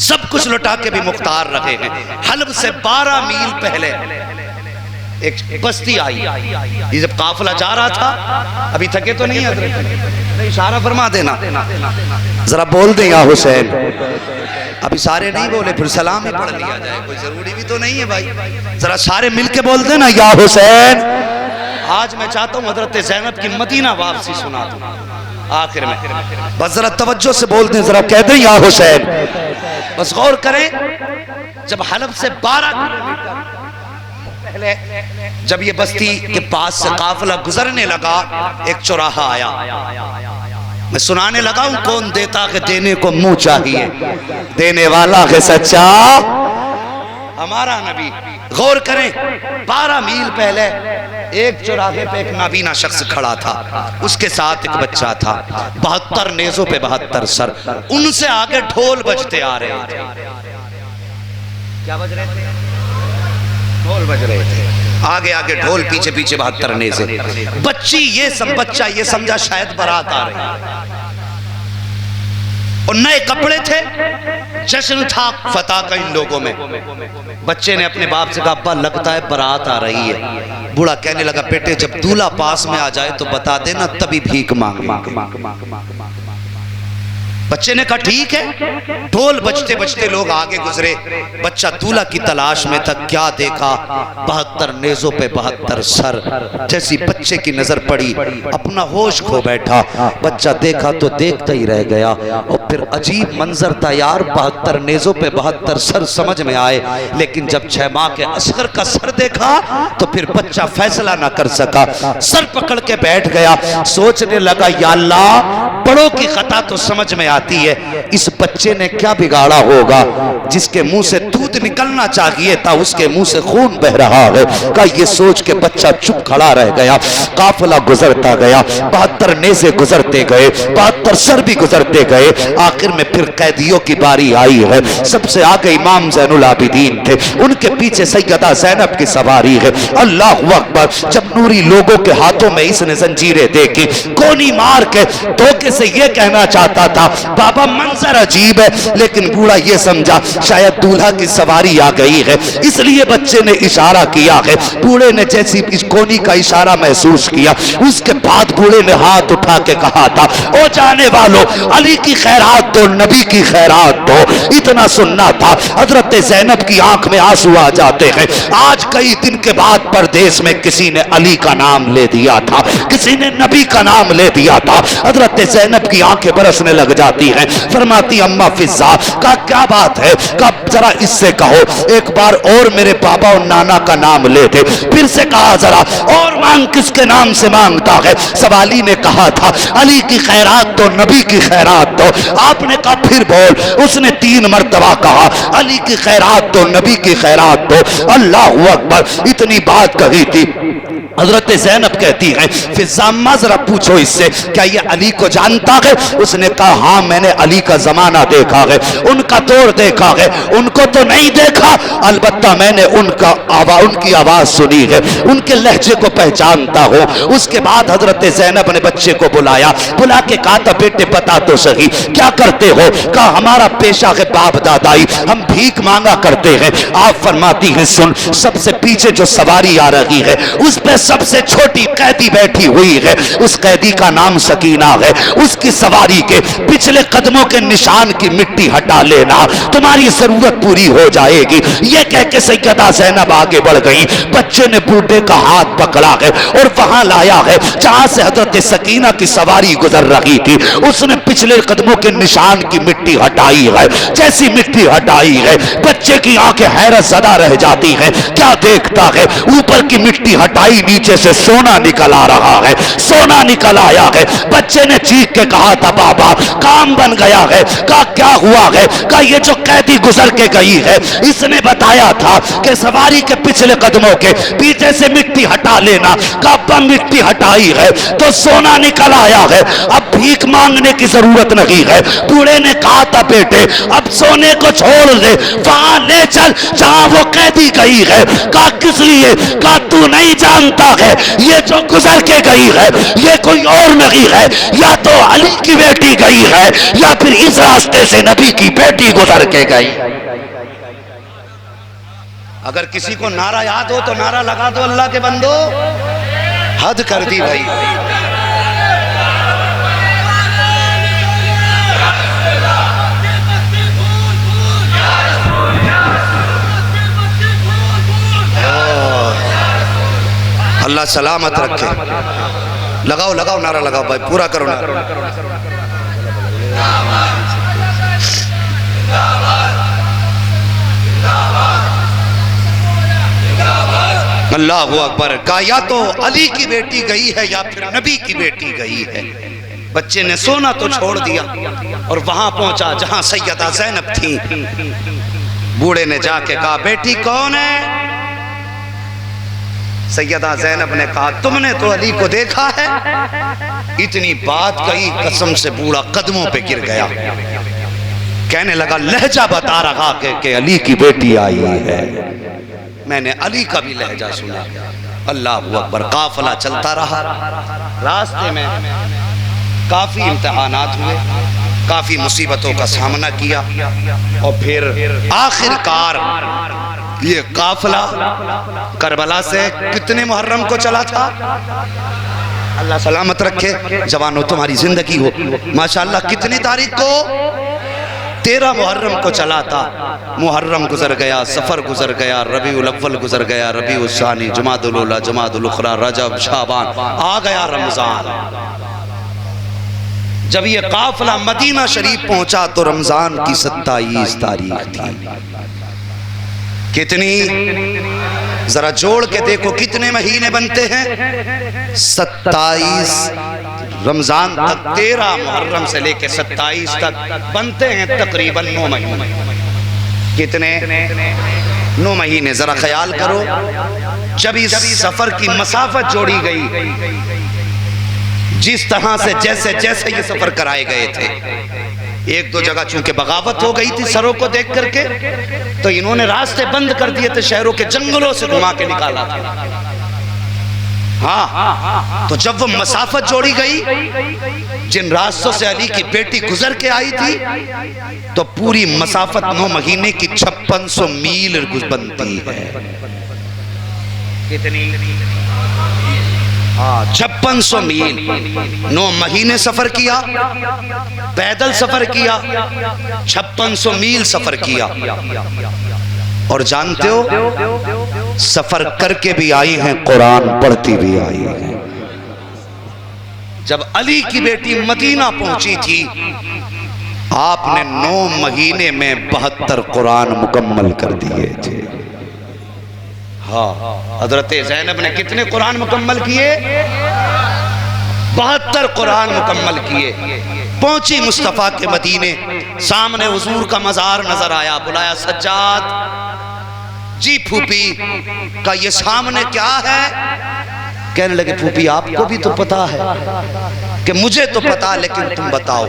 سب کچھ لٹا کے بھی مختار رہے ہیں. حلب سے 12 میل پہلے ایک بستی آئی. یہ جب قافلہ جا رہا تھا، ابھی تھکے تو نہیں حضرت؟ اشارہ فرما دینا، ذرا بول دیں یا حسین. ابھی سارے نہیں بولے، پھر سلام ہی پڑھ لیا جائے، کوئی ضروری بھی تو نہیں ہے بھائی. ذرا سارے مل کے بول دیں نا یا حسین. آج میں چاہتا ہوں حضرت زینب کی مدینہ واپسی سنا دوں آخر میں. بس ذرا توجہ سے بول دیں، ذرا کہہ دیں یا حسین. بس غور کریں، جب حلب سے 12 کلومیٹر پہلے جب یہ بستی کے پاس سے قافلہ گزرنے لگا، ایک چوراہا آیا. میں سنانے لگا ہوں کون دیتا کہ دینے کو منہ چاہیے، دینے والا ہے سچا ہمارا نبی. غور کریں 12 میل پہلے ایک چوراہے پہ ایک نابینا شخص کھڑا تھا، اس کے ساتھ ایک بچہ تھا. 72 نیزوں پہ 72 سر. ان سے آگے ڈھول بجتے آ رہے تھے. کیا بج رہے تھے؟ ڈھول بج رہے تھے. آگے آگے ڈھول، پیچھے پیچھے 72 نیزے. بچہ یہ سمجھا شاید بارات آ رہی ہے. اور نئے کپڑے تھے، جشن تھا فتح کا ان لوگوں میں. بچے نے اپنے باپ سے کہا ابا لگتا ہے بارات آ رہی ہے. بوڑھا کہنے لگا بیٹے جب دولہا پاس میں آ جائے تو بتا دینا، تبھی بھیک مانگیں. بچے نے کہا ٹھیک ہے. ڈھول بجتے بجتے لوگ آگے گزرے. بچہ دولہا کی تلاش میں تھا. کیا دیکھا؟ 72 نیزوں پہ 72 سر. جیسی بچے کی نظر پڑی اپنا ہوش کھو بیٹھا. بچہ دیکھا تو دیکھتا ہی رہ گیا. اور پھر عجیب منظر تھا یار. 72 نیزوں پہ 72 سر سمجھ میں آئے، لیکن جب 6 ماہ کے اصغر کا سر دیکھا تو پھر بچہ فیصلہ نہ کر سکا. سر پکڑ کے بیٹھ گیا. سوچنے لگا یا اللہ بڑوں کی خطا تو سمجھ میں آتی ہے، اس بچے نے کیا بگاڑا ہوگا جس کے منہ سے دودھ نکلنا چاہیے تھا اس کے منہ سے خون بہ رہا ہے. کہ یہ سوچ کے بچہ چپ کھڑا رہ گیا. قافلہ گزرتا گیا، 72 نیزے گزرتے گئے، 72 سر بھی گزرتے گئے. آخر میں پھر قیدیوں کی باری آئی ہے. سب سے آگے امام زین العابدین تھے، ان کے پیچھے سیدہ زینب کی سواری ہے. اللہ اکبر. جب نوری لوگوں کے ہاتھوں میں اس نے زنجیریں دیکھی، گونی مار کے دھوکے سے یہ کہنا چاہتا تھا بابا منظر عجیب ہے، لیکن بوڑھا یہ سمجھا شاید دولہا کی سواری آ گئی ہے، اس لیے بچے نے اشارہ کیا ہے. بوڑھے نے جیسی اس کونی کا اشارہ محسوس کیا، اس کے بعد بوڑھے نے ہاتھ اٹھا کے کہا تھا او جانے والو علی کی خیرات دو، نبی کی خیرات دو. اتنا سننا تھا. حضرت زینب کی آنکھ میں آنسو آ جاتے ہیں. آج کئی دن کے بعد پردیس میں کسی نے علی کا نام لے دیا تھا، کسی نے نبی کا نام لے دیا تھا. حضرت زینب کی آنکھیں برسنے لگ جاتی ہیں. فرماتی اما فضا کا کیا بات ہے؟ کہ ذرا اس سے کہو ایک بار اور میرے بابا اور نانا کا نام لے دے. پھر سے کہا ذرا اور مانگ، کس کے نام سے مانگتا ہے؟ سوالی نے کہا تھا علی کی خیرات دو، نبی کی خیرات دو. آپ نے کہا پھر بول. اس نے 3 مرتبہ کہا علی کی خیرات دو، نبی کی خیرات دو. اللہ اکبر. اتنی بات کہی تھی. حضرت زینب کہتی ہیں فضا ذرا پوچھو اس سے کیا یہ علی کو جانتا ہے؟ اس نے کہا ہاں میں نے علی کا زمانہ دیکھا ہے، ان کا دور دیکھا ہے، ان کو تو نہیں دیکھا، البتہ میں نے ان کی آواز سنی ہے، ان کے لہجے کو پہچانتا ہوں۔ اس کے بعد حضرت زینب نے بچے کو بلایا، بلا کے کہا تھا بیٹے بتا تو صحیح کیا کرتے ہو؟ کہا ہمارا پیشہ ہے باپ دادائی، ہم بھیک مانگا کرتے ہیں۔ آپ فرماتی ہیں سن، سب سے پیچھے جو سواری آ رہی ہے اس پہ سب سے چھوٹی قیدی بیٹھی ہوئی ہے، اس قیدی کا نام سکینہ ہے، اس کی سواری کے پچھلے قدموں کے نشان کی مٹی ہٹا لینا، تمہاری ضرورت پوری ہو جائے گی۔ یہ کہہ کے سیدہ زینب آگے بڑھ گئی، بچے نے بوڑھے کا ہاتھ پکڑا ہے اور وہاں لایا ہے جہاں سے حضرت سکینہ کی سواری گزر رہی تھی، اس نے پچھلے قدموں کے نشان کی مٹی ہٹائی ہے۔ جیسی مٹی ہٹائی ہے بچے کی آنکھیں حیرت زدہ رہ جاتی ہیں، کیا دیکھتا ہے؟ اوپر کی مٹی ہٹائی، نیچے سے سونا نکل آ رہا ہے، سونا نکل آیا ہے۔ بچے نے چیخ کے کہا تھا بابا کام بن گیا ہے۔ کہا کیا ہوا ہے؟ کہا یہ جو قیدی گزر کے گئی ہے اس نے بتایا تھا کہ سواری کے پچھلے قدموں کے پیچھے سے مٹی ہٹا لینا۔ کہا ابا مٹی ہٹائی ہے تو سونا نکل آیا ہے، اب بھیک مانگنے کی ضرورت نہیں ہے۔ بوڑھے نے کہا تھا بیٹے اب سونے کو چھوڑ دے، وہاں لے چل جہاں وہ قیدی گئی ہے۔ کہا کس لیے؟ کہا تو نہیں جانتا ہے یہ جو گزر کے گئی ہے یہ کوئی اور نہیں ہے، یا تو علی کی بیٹی گئی ہے یا پھر اس راستے سے نبی کی بیٹی گزر کے گئی۔ اگر کسی کو نعرہ یاد ہو تو نعرہ لگا دو اللہ کے بندو، حد کر دی بھائی۔ اللہ سلامت رکھے، لگاؤ لگاؤ نعرہ لگاؤ بھائی، پورا کرو نعرہ۔ اللہ اکبر۔ کہا یا تو علی کی بیٹی گئی ہے یا پھر نبی کی بیٹی گئی ہے۔ بچے نے سونا تو چھوڑ دیا اور وہاں پہنچا جہاں سیدہ زینب تھی۔ بوڑھے نے جا کے کہا بیٹی کون ہے؟ سیدہ زینب نے کہا تم نے تو علی کو دیکھا ہے۔ اتنی بات کہی قسم سے بوڑھا قدموں پہ گر گیا، کہنے لگا لہجہ بتا رہا کہ علی کی بیٹی آئی ہے۔ میں نے علی کا بھی لہجہ سنا۔ اللہ اکبر۔ قافلہ چلتا رہا، راستے میں کافی امتحانات ہوئے، کافی مصیبتوں کا سامنا کیا، اور پھر آخر کار یہ قافلہ کربلا سے کتنے محرم کو چلا تھا؟ اللہ سلامت رکھے جوانو، تمہاری زندگی ہو ماشاءاللہ۔ کتنی تاریخ کو؟ 13 محرم کو چلا تھا۔ محرم گزر گیا، سفر گزر گیا، ربیع الاول گزر گیا، ربیع الثانی، جمادی الاولی، جمادی الاخری، رجب، شعبان، آ گیا رمضان۔ جب یہ قافلہ مدینہ شریف پہنچا تو رمضان کی 27 تاریخ تھی۔ کتنی؟ ذرا جوڑ کے دیکھو کتنے مہینے بنتے ہیں؟ 27 رمضان تک، 13 محرم سے لے کے 27 تک بنتے ہیں تقریباً 9 مہینے۔ کتنے؟ 9 مہینے۔ ذرا خیال کرو جب اس سفر کی مسافت جوڑی گئی، جس طرح سے جیسے یہ سفر کرائے گئے تھے، ایک دو جگہ چونکہ بغاوت ہو گئی تھی سروں کو دیکھ کر کے، تو انہوں نے راستے بند کر دیے تھے، شہروں کے جنگلوں سے گھما کے نکالا تھا۔ ہاں تو جب وہ مسافت جوڑی گئی، جن راستوں سے علی کی بیٹی گزر کے آئی تھی، تو پوری مسافت 9 مہینے کی 5600 میل بنتی ہے۔ کتنی؟ 5600 میل۔ 9 مہینے سفر کیا، پیدل سفر کیا، 5600 میل سفر کیا۔ اور جانتے ہو سفر کر کے بھی آئی ہیں، قرآن پڑھتی بھی آئی ہیں۔ جب علی کی بیٹی مدینہ پہنچی تھی، آپ نے 9 مہینے میں 72 قرآن مکمل کر دیے تھے۔ ہاں، حضرت زینب نے کتنے قرآن مکمل کیے؟ 72 قرآن مکمل کیے۔ پہنچی مصطفیٰ کے مدینے، سامنے حضور کا مزار نظر آیا، بلایا سجاد، جی پھوپی کا یہ سامنے کیا ہے؟ کہنے لگے پھوپھی آپ کو بھی تو پتا ہے؟ کہ مجھے تو پتا لیکن تم بتاؤ۔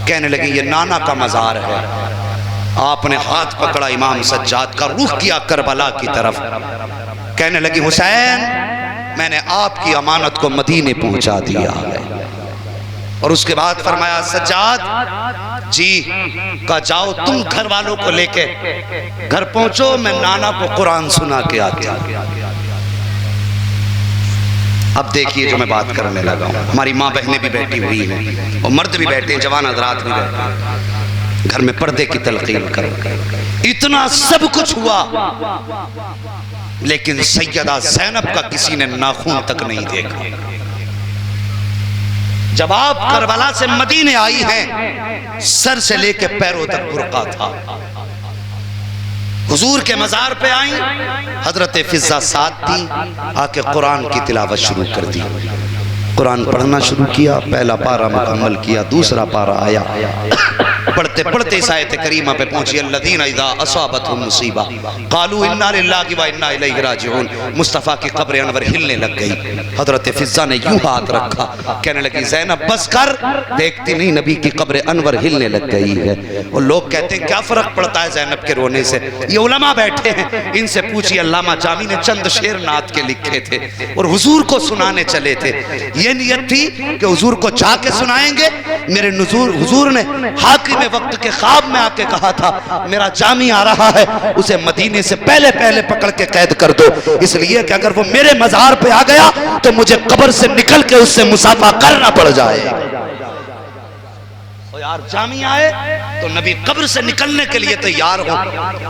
کہنے لگے یہ نانا کا مزار ہے۔ آپ نے ہاتھ پکڑا امام سجاد کا، رخ کیا کربلا کی طرف، کہنے لگی حسین میں نے آپ کی امانت کو مدینے پہنچا دیا ہے۔ اور اس کے بعد فرمایا سجاد جی کہا جاؤ تم گھر والوں کو لے کے گھر پہنچو، میں نانا کو قرآن سنا کے آتی ہوں۔ اب دیکھیے جو میں بات کرنے لگا ہوں، ہماری ماں بہنیں بھی بیٹھی ہوئی ہیں اور مرد بھی بیٹھے ہیں، جوان حضرات بھی بیٹھے ہیں، گھر میں پردے کی تلقین کرو۔ اتنا سب کچھ ہوا لیکن سیدہ زینب کا کسی نے ناخون تک نہیں دیکھا۔ جب آپ کربلا سے مدینے آئی ہیں سر سے لے کے پیروں تک برقع تھا، حضور کے مزار پہ آئیں، حضرت فضہ ساتھ تھی، آ کے قرآن کی تلاوت شروع کر دی، قرآن پڑھنا شروع کیا، پہلا پارہ مکمل کیا، دوسرا پارہ آیا، پڑھتے پڑھتے اس آیت کریمہ پہ پہنچی الذین اذا اصابتهم مصیبہ قالوا انا للہ و انا الیہ راجعون۔ مصطفیٰ کی قبر انور ہلنے لگ گئی، حضرت فضہ نے یوں ہاتھ رکھا، کہنے لگی زینب بس کر، دیکھتی نہیں نبی کی قبر انور ہلنے لگ گئی ہے۔ اور لوگ کہتے ہیں کیا فرق پڑتا ہے زینب کے رونے سے؟ یہ علماء بیٹھے ہیں، ان سے پوچھئے، علامہ جامی نے چند شعر نعت کے لکھے تھے اور حضور کو سنانے چلے تھے، یہ نیت تھی کہ حضور کو جا کے سنائیں گے۔ میرے حضور نے حاکم وقت کے خواب میں آ کے کہا تھا میرا جامی آ رہا ہے، اسے مدینے سے پہلے پہلے پکڑ کے قید کر دو، اس لیے کہ اگر وہ میرے مزار پہ آ گیا تو مجھے قبر سے نکل کے اس سے مصافحہ کرنا پڑ جائے۔ اور یار جامی آئے تو نبی قبر سے نکلنے کے لیے تیار ہو،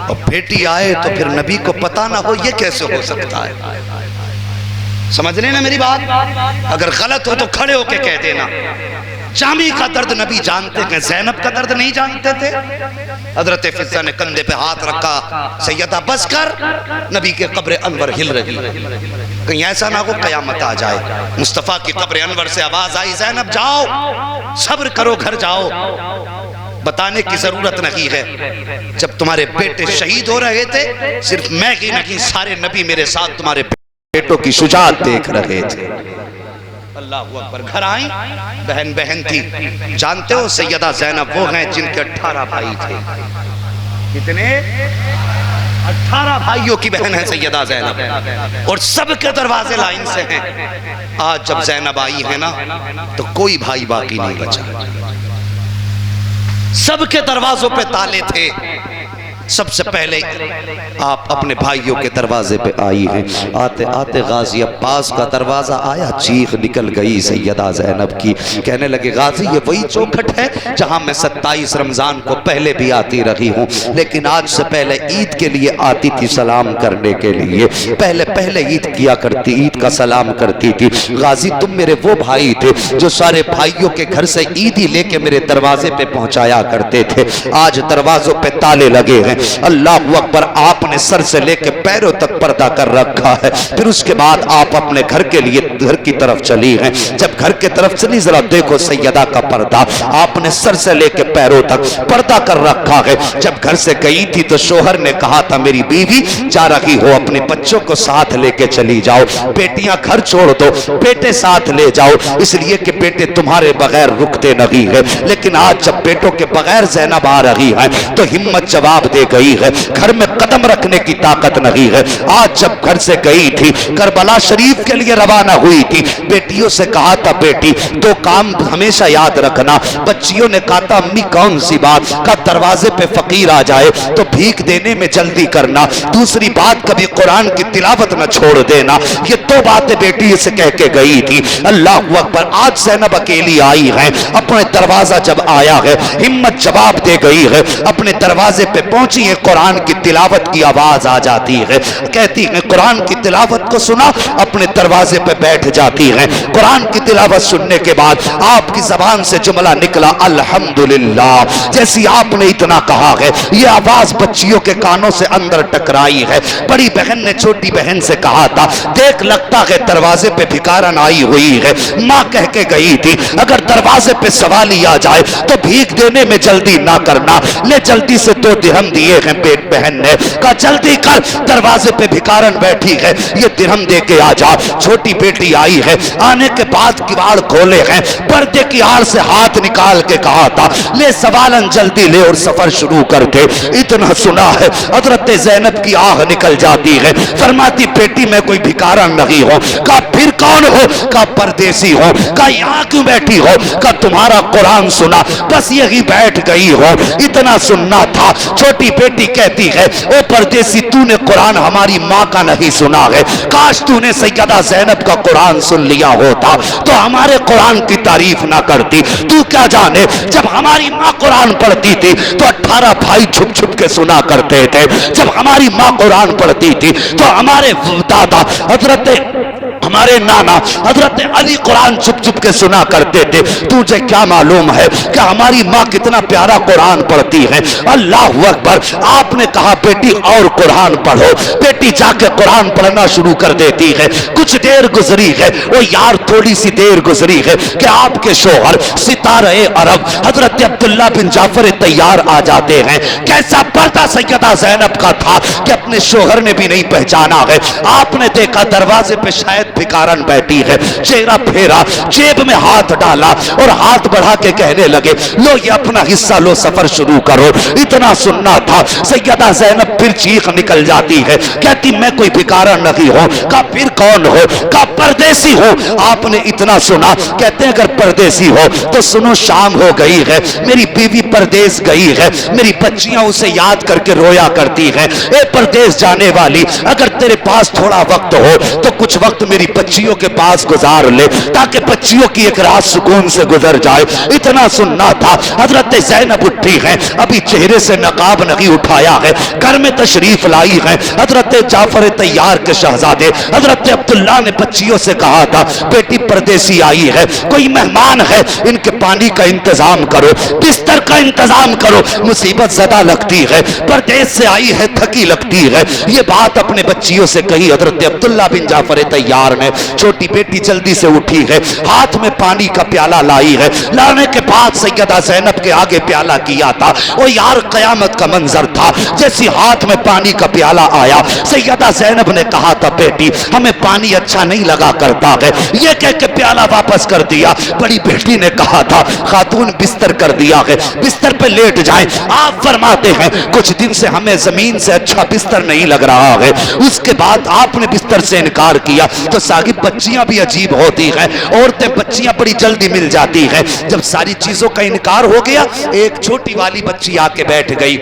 اور بیٹی آئے تو پھر نبی کو پتہ نہ ہو، یہ کیسے ہو سکتا ہے؟ سمجھ رہے نا میری بات؟ اگر غلط ہو تو کھڑے ہو کے کہہ دینا۔ جامی کا درد نبی جانتے ہیں، زینب کا درد نہیں جانتے تھے۔ حضرت فضہ نے کندھے پہ ہاتھ رکھا، سیدہ بس کر، نبی کے قبر انور ہل رہی، کہیں ایسا نہ ہو قیامت آ جائے۔ مصطفیٰ کی قبر انور سے آواز آئی زینب جاؤ، صبر کرو، گھر جاؤ، بتانے کی ضرورت نہیں ہے۔ جب تمہارے بیٹے شہید ہو رہے تھے صرف میں ہی نہیں سارے نبی میرے ساتھ تمہارے بیٹوں کی شجاعت دیکھ رہے تھے۔ اللہ اکبر۔ گھر آئیں، بہن بہن تھی، جانتے ہو سیدہ زینب وہ ہیں جن کے 18 بھائی تھے۔ کتنے؟ 18 بھائیوں کی بہن ہے سیدہ زینب، اور سب کے دروازے لائن سے ہیں۔ آج جب زینب آئی ہے نا تو کوئی بھائی باقی نہیں بچا، سب کے دروازوں پہ تالے تھے۔ سب سے پہلے آپ اپنے بھائیوں کے دروازے پہ آئی ہیں، آتے آتے غازی عباس کا دروازہ آیا، چیخ نکل گئی سیدہ زینب کی، کہنے لگے غازی یہ وہی چوکھٹ ہے جہاں میں 27 رمضان کو پہلے بھی آتی رہی ہوں، لیکن آج سے پہلے عید کے لیے آتی تھی سلام کرنے کے لیے، پہلے عید کیا کرتی، عید کا سلام کرتی تھی۔ غازی تم میرے وہ بھائی تھے جو سارے بھائیوں کے گھر سے عیدی لے کے میرے دروازے پہ پہنچایا کرتے تھے، آج دروازوں پہ تالے لگے ہیں۔ اللہ اکبر۔ آپ نے سر سے لے کے پیروں تک پردہ کر رکھا ہے، پھر اس کے بعد آپ اپنے گھر کے لیے گھر کی طرف چلی ہیں۔ جب گھر کے طرف چلی ذرا دیکھو سیدہ کا پردہ، آپ نے سر سے لے کے پیروں تک پردہ کر رکھا ہے۔ جب گھر سے گئی تھی تو شوہر نے کہا تھا میری بیوی جا رہی ہو اپنے بچوں کو ساتھ لے کے چلی جاؤ، بیٹیاں گھر چھوڑ دو، بیٹے ساتھ لے جاؤ، اس لیے کہ بیٹے تمہارے بغیر رکتے نہیں ہیں۔ لیکن آج جب بیٹوں کے بغیر زینب آ رہی ہے تو ہمت جواب دے گئی ہے، گھر میں قدم رکھنے کی طاقت نہیں ہے۔ آج جب گھر سے گئی تھی کربلا شریف کے لیے روانہ ہوئی تھی، بیٹیوں سے کہا تھا بیٹی 2 کام ہمیشہ یاد رکھنا۔ بچیوں نے کہا تھا امی کون سی بات؟ کا دروازے پہ فقیر آ جائے تو بھیک دینے میں جلدی کرنا، دوسری بات کبھی قرآن کی تلاوت نہ چھوڑ دینا۔ یہ 2 باتیں بیٹی سے کہہ کے گئی تھی۔ اللہ اکبر۔ آج زینب اکیلی آئی ہے، اپنے دروازہ جب آیا ہے ہمت جواب دے گئی ہے، اپنے دروازے پہ پہنچی ہے، قرآن کی تلاوت کی آواز آ جاتی ہے، کہتی ہے قرآن کی تلاوت کو سنا، اپنے دروازے پہ بیٹھ جاتی ہیں۔ قرآن کی تلاوت سننے کے بعد آپ کی زبان سے جملہ نکلا الحمدللہ الحمدللہ، جیسی آپ نے اتنا کہا ہے یہ آواز بچیوں کے کانوں سے اندر ٹکرائی ہے۔ بڑی بہن نے چھوٹی بہن سے کہا تھا دیکھ لگتا ہے دروازے پہ بھکارن آئی ہوئی ہے۔ ماں کہہ کے گئی تھی اگر دروازے پہ سوالی آ جائے تو بھیک دینے میں جلدی نہ کرنا، لے جلدی سے 2 درہم دیے ہیں۔ بہن نے کہا جلدی کر دروازے پہ بھکارن بیٹھی ہے، یہ درہم دے کے آ جا۔ چھوٹی بیٹی آئی ہے، آنے کے بعد کواڑ کھولے ہیں، پردے کی آڑ سے ہاتھ نکال کے کہا تھا لے سوالن جلدی لے اور سفر شروع کر دے۔ اتنا سنا ہے حضرت زینب کی آہ نکل جاتی ہے، فرماتی بیٹی میں کوئی بھکارن نہیں ہوں۔ کہا پھر کون ہو؟ کہا پردیسی ہوں۔ کہا یہاں کیوں بیٹھی ہو؟ کہا تمہارا قرآن سنا بس یہی بیٹھ گئی ہو۔ اتنا سننا تھا، چھوٹی بیٹی کہتی ہے او پردیسی تو نے قرآن ہماری ماں کا نہیں سنا ہے، کاش تو نے سیدہ زینب کا قرآن سن لیا ہوتا تو ہمارے قرآن کی تعریف نہ کرتی۔ تو کیا جانے جب ہماری ماں قرآن پڑھتی تھی تو 18 بھائی چھپ چھپ کے سنا کرتے تھے، جب ہماری ماں قرآن پڑھتی تھی تو ہمارے دادا حضرت ہمارے نانا حضرت علی قرآن چھپ چھپ کے سنا کرتے تھے۔ تجھے کیا معلوم ہے کہ ہماری ماں کتنا پیارا قرآن پڑھتی ہے؟ اللہ اکبر۔ آپ نے کہا بیٹی اور قرآن پڑھو۔ بیٹی جا کے قرآن پڑھنا شروع کر دیتی ہے۔ کچھ دیر گزری ہے، وہ یار تھوڑی سی دیر گزری ہے کہ آپ کے شوہر ستارہ عرب حضرت عبداللہ بن جعفر طیار آ جاتے ہیں۔ کیسا پردہ سیدہ زینب کا تھا کہ اپنے شوہر نے بھی نہیں پہچانا ہے۔ آپ نے دیکھا دروازے پہ شاید بھکارن بیٹھی ہے، چہرہ پھیرا، جیب میں ہاتھ ڈالا اور ہاتھ بڑھا کے کہنے لگے لو یہ اپنا حصہ لو، سفر شروع کرو۔ اتنا سننا تھا، سیدہ زینب پھر چیخ نکل جاتی ہے، کہتی میں کوئی بھکارن نہیں ہوں۔ کہا پھر کون ہو؟ کہا پردیسی ہو۔ آپ نے اتنا سنا، کہتے ہیں اگر پردیسی ہو تو سنو شام ہو گئی ہے، میری بیوی پردیس گئی ہے، میری بچیاں اسے یاد کر کے رویا کرتی ہیں۔ اے پردیس جانے والی اگر تیرے پاس تھوڑا وقت ہو تو کچھ وقت میری بچیوں کے پاس گزار لے تاکہ بچیوں کی ایک رات سکون سے گزر جائے۔ اتنا سننا تھا، حضرت زینب اٹھی ہیں، ابھی چہرے سے نقاب نہیں اٹھایا ہے، گھر میں تشریف لائی ہیں حضرت جعفر طیار کے شہزادے حضرت عبداللہ نے بچیوں سے کہا تھا بیٹی پردیسی آئی ہے، کوئی مہمان ہے، ان کے پانی کا انتظام کرو، بستر کا انتظام کرو، مصیبت زدہ لگتی ہے، پردیس سے آئی ہے، تھکی لگتی ہے۔ یہ بات اپنے بچیوں سے کہی حضرت عبداللہ بن جعفر طیار نے۔ چھوٹی بیٹی جلدی سے اٹھی ہے، ہاتھ میں پانی کا پیالہ لائی ہے، لانے کے بعد سیدہ زینب کے آگے پیالہ کیا تھا۔ وہ یار قیامت کا منظر تھا، جیسی ہاتھ میں پانی کا پیالہ آیا سیدہ زینب نے کہا تھا بیٹی ہمیں پانی اچھا نہیں لگا کرتا ہے، یہ کہہ کے پیالہ واپس کر دیا۔ بڑی بیٹی نے کہا تھا خاتون بستر کر دیا ہے، بستر پہ لیٹ جائیں۔ آپ فرماتے ہیں کچھ دن سے ہمیں زمین سے اچھا بستر نہیں لگ رہا ہے۔ اس کے بعد آپ نے بستر سے انکار کیا تو صاحب بچیاں بھی عجیب ہوتی ہیں، عورتیں بچیاں بڑی جلدی مل جاتی ہیں۔ جب ساری چیزوں کا انکار ہو گیا ایک چھوٹی والی بچی آ کے بیٹھ گئی،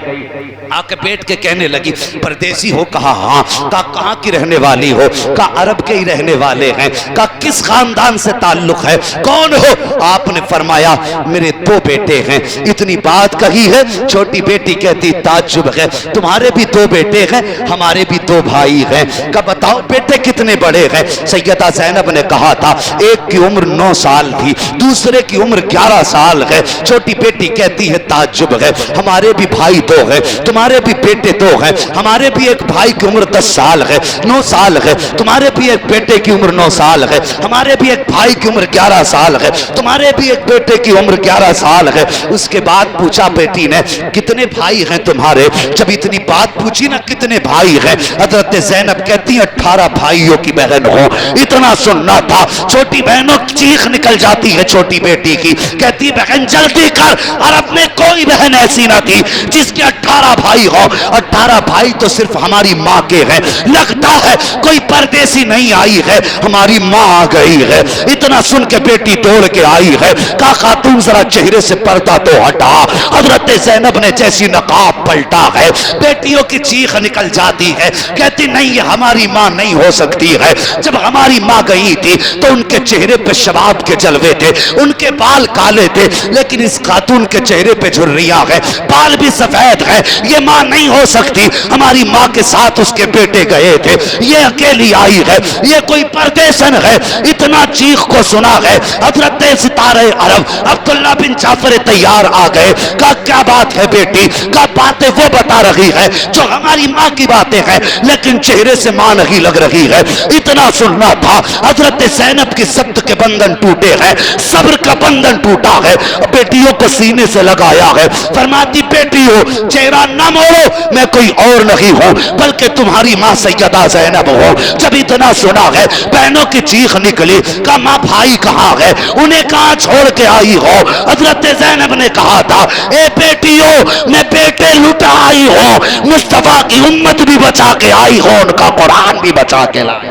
آ کے بیٹھ کے کہنے لگی پردیسی ہو؟ کہا ہاں۔ کہا کہاں کی رہنے والی ہو؟ کہا عرب کے ہی رہنے والے ہیں۔ کہا کس خاندان سے تعلق ہے؟ کون ہو؟ آپ نے فرمایا میرے 2 بیٹے ہیں۔ اتنی بات کہی ہے، چھوٹی بیٹی کہتی تعجب ہے تمہارے بھی 2 بیٹے ہیں، ہمارے بھی 2 بھائی ہیں۔ کہا بتاؤ بیٹے کتنے بڑے ہیں؟ سیدہ زینب نے کہا تھا ایک کی عمر 9 سال تھی، دوسرے کی عمر 11 سال ہے۔ چھوٹی بیٹی کہتی ہے تعجب ہے ہمارے بھی بھائی 2 ہیں، تمہارے بھی بیٹے 2 ہیں، ہمارے بھی ایک بھائی کی عمر 10 سال ہے، 9 سال ہے، تمہارے بھی ایک بیٹے کی عمر 9 سال ہے، ہمارے بھی ایک بھائی کی عمر 11 سال ہے، تمہارے بھی ایک بیٹے کی عمر 11 سال ہے۔ اس کے بعد پوچھا بیٹی نے کتنے بھائی ہیں تمہارے؟ جب اتنی بات پوچھی نا کتنے بھائی ہیں، حضرت زینب کہتی 18 بھائیوں کی بہن ہوں۔ اتنا سننا تھا، چھوٹی بہنوں کی چیخ نکل جاتی ہے چھوٹی بیٹی کی، کہتی بہن جلدی کر، عرب میں کوئی بہن ایسی نہ تھی جس کے 18 بھائی ہو۔ 18 بھائی تو صرف ہماری ماں کے ہیں، لگتا ہے کوئی پردیسی نہیں آئی ہے، ہماری ماں آ گئی ہے۔ اتنا سن کے بیٹی دوڑ کے آئی ہے، کہا خاتون ذرا چہرے سے پردہ تو ہٹا۔ حضرت زینب نے جیسی نقاب پلٹا ہے بیٹیوں کی چیخ نکل جاتی ہے، کہتی نہیں یہ ہماری ماں نہیں ہو سکتی ہے۔ جب ہماری ماں گئی تھی تو ان کے چہرے پہ شباب کے جلوے تھے، ان کے بال کالے تھے، لیکن اس خاتون کے چہرے پہ جھریاں ہیں، بال بھی سفید ہیں، یہ ماں نہیں ہو سکتی، ہماری ماں کے ساتھ اس کے بیٹے گئے تھے، یہ اکیلی آئی ہے، یہ کوئی پردیسن ہے۔ اتنا چیخ کو سنا گئے، حضرت ستارہ عرب عبداللہ بن جعفر طیار آ گئے، کہا کیا بات ہے بیٹی؟ کہا باتیں وہ بتا رہی ہے جو ہماری ماں کی باتیں ہیں، لیکن چہرے سے ماں نہیں لگ رہی ہے۔ اتنا سننا تھا، حضرت زینب کی صبر کے بندھن ٹوٹے ہیں، صبر کا بندھن ٹوٹا ہے، بیٹیوں کو سینے سے لگایا ہے، فرماتی بیٹیوں چہرہ نہ موڑو، میں کوئی اور نہیں ہوں بلکہ تمہاری ماں سیدہ زینب ہو۔ جب اتنا سنا ہے بہنوں کی چیخ نکلی، کہا ماں بھائی کہاں ہے، انہیں کہاں چھوڑ کے آئی ہو؟ حضرت زینب نے کہا تھا اے بیٹیوں میں بیٹے لٹا آئی ہوں، مصطفیٰ کی امت بھی بچا کے آئی ہو، ان کا قرآن بھی بچا کے لائی۔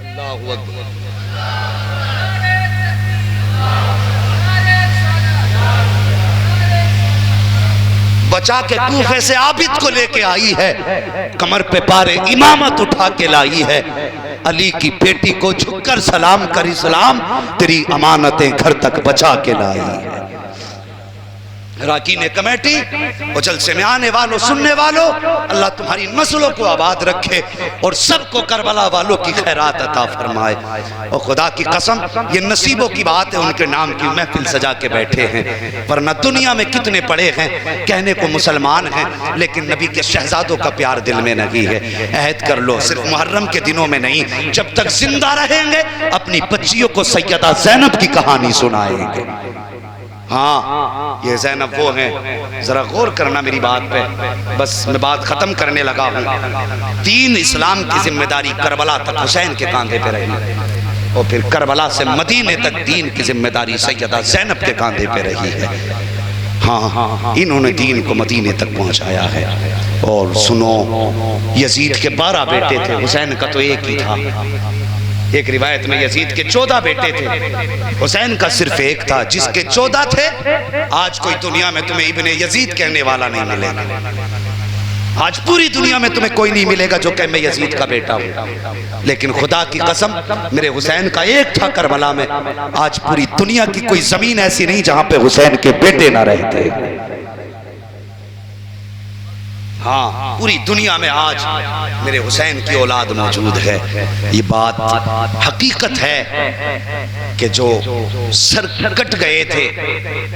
اللہ اکبر۔ بچا کے کوفے سے عابد کو لے کے آئی ہے، کمر پہ پارے امامت اٹھا کے لائی ہے، علی کی بیٹی کو جھک کر سلام کر اسلام تیری امانتیں گھر تک بچا کے لائی ہے۔ راکین کمیٹی اور جلسے میں آنے والوں سننے والوں، اللہ تمہاری نسلوں کو آباد رکھے اور سب کو کربلا والوں کی خیرات عطا فرمائے۔ اور خدا کی قسم یہ نصیبوں کی بات ہے، ان کے نام کی محفل سجا کے بیٹھے ہیں، ورنہ دنیا میں کتنے پڑے ہیں کہنے کو مسلمان ہیں لیکن نبی کے شہزادوں کا پیار دل میں نہیں ہے۔ عہد کر لو صرف محرم کے دنوں میں نہیں، جب تک زندہ رہیں گے اپنی بچیوں کو سیدہ زینب کی کہانی سنائیں گے۔ ہاں یہ زینب وہ ہیں، ذرا غور کرنا میری بات پہ، بس میں بات ختم کرنے لگا ہوں۔ دین اسلام کی ذمہ داری کربلا تک حسین کے کاندھے پہ رہی، اور پھر کربلا سے مدینے تک دین کی ذمہ داری سیدہ زینب کے کاندھے پہ رہی ہے۔ ہاں انہوں نے دین کو مدینے تک پہنچایا ہے۔ اور سنو یزید کے 12 بیٹے تھے، حسین کا تو ایک ہی تھا۔ ایک روایت میں یزید کے 14 بیٹے تھے، حسین کا صرف ایک تھا۔ جس کے 14 تھے آج کوئی دنیا میں تمہیں ابن یزید کہنے والا نہیں ملے گا۔ آج پوری دنیا میں تمہیں کوئی نہیں ملے گا جو کہ میں یزید کا بیٹا ہوں، لیکن خدا کی قسم میرے حسین کا ایک تھا کربلا میں۔ آج پوری دنیا کی کوئی زمین ایسی نہیں جہاں پہ حسین کے بیٹے نہ رہتے۔ ہاں پوری دنیا میں آج میرے حسین کی اولاد موجود ہے۔ یہ بات حقیقت ہے کہ جو سر کٹ گئے تھے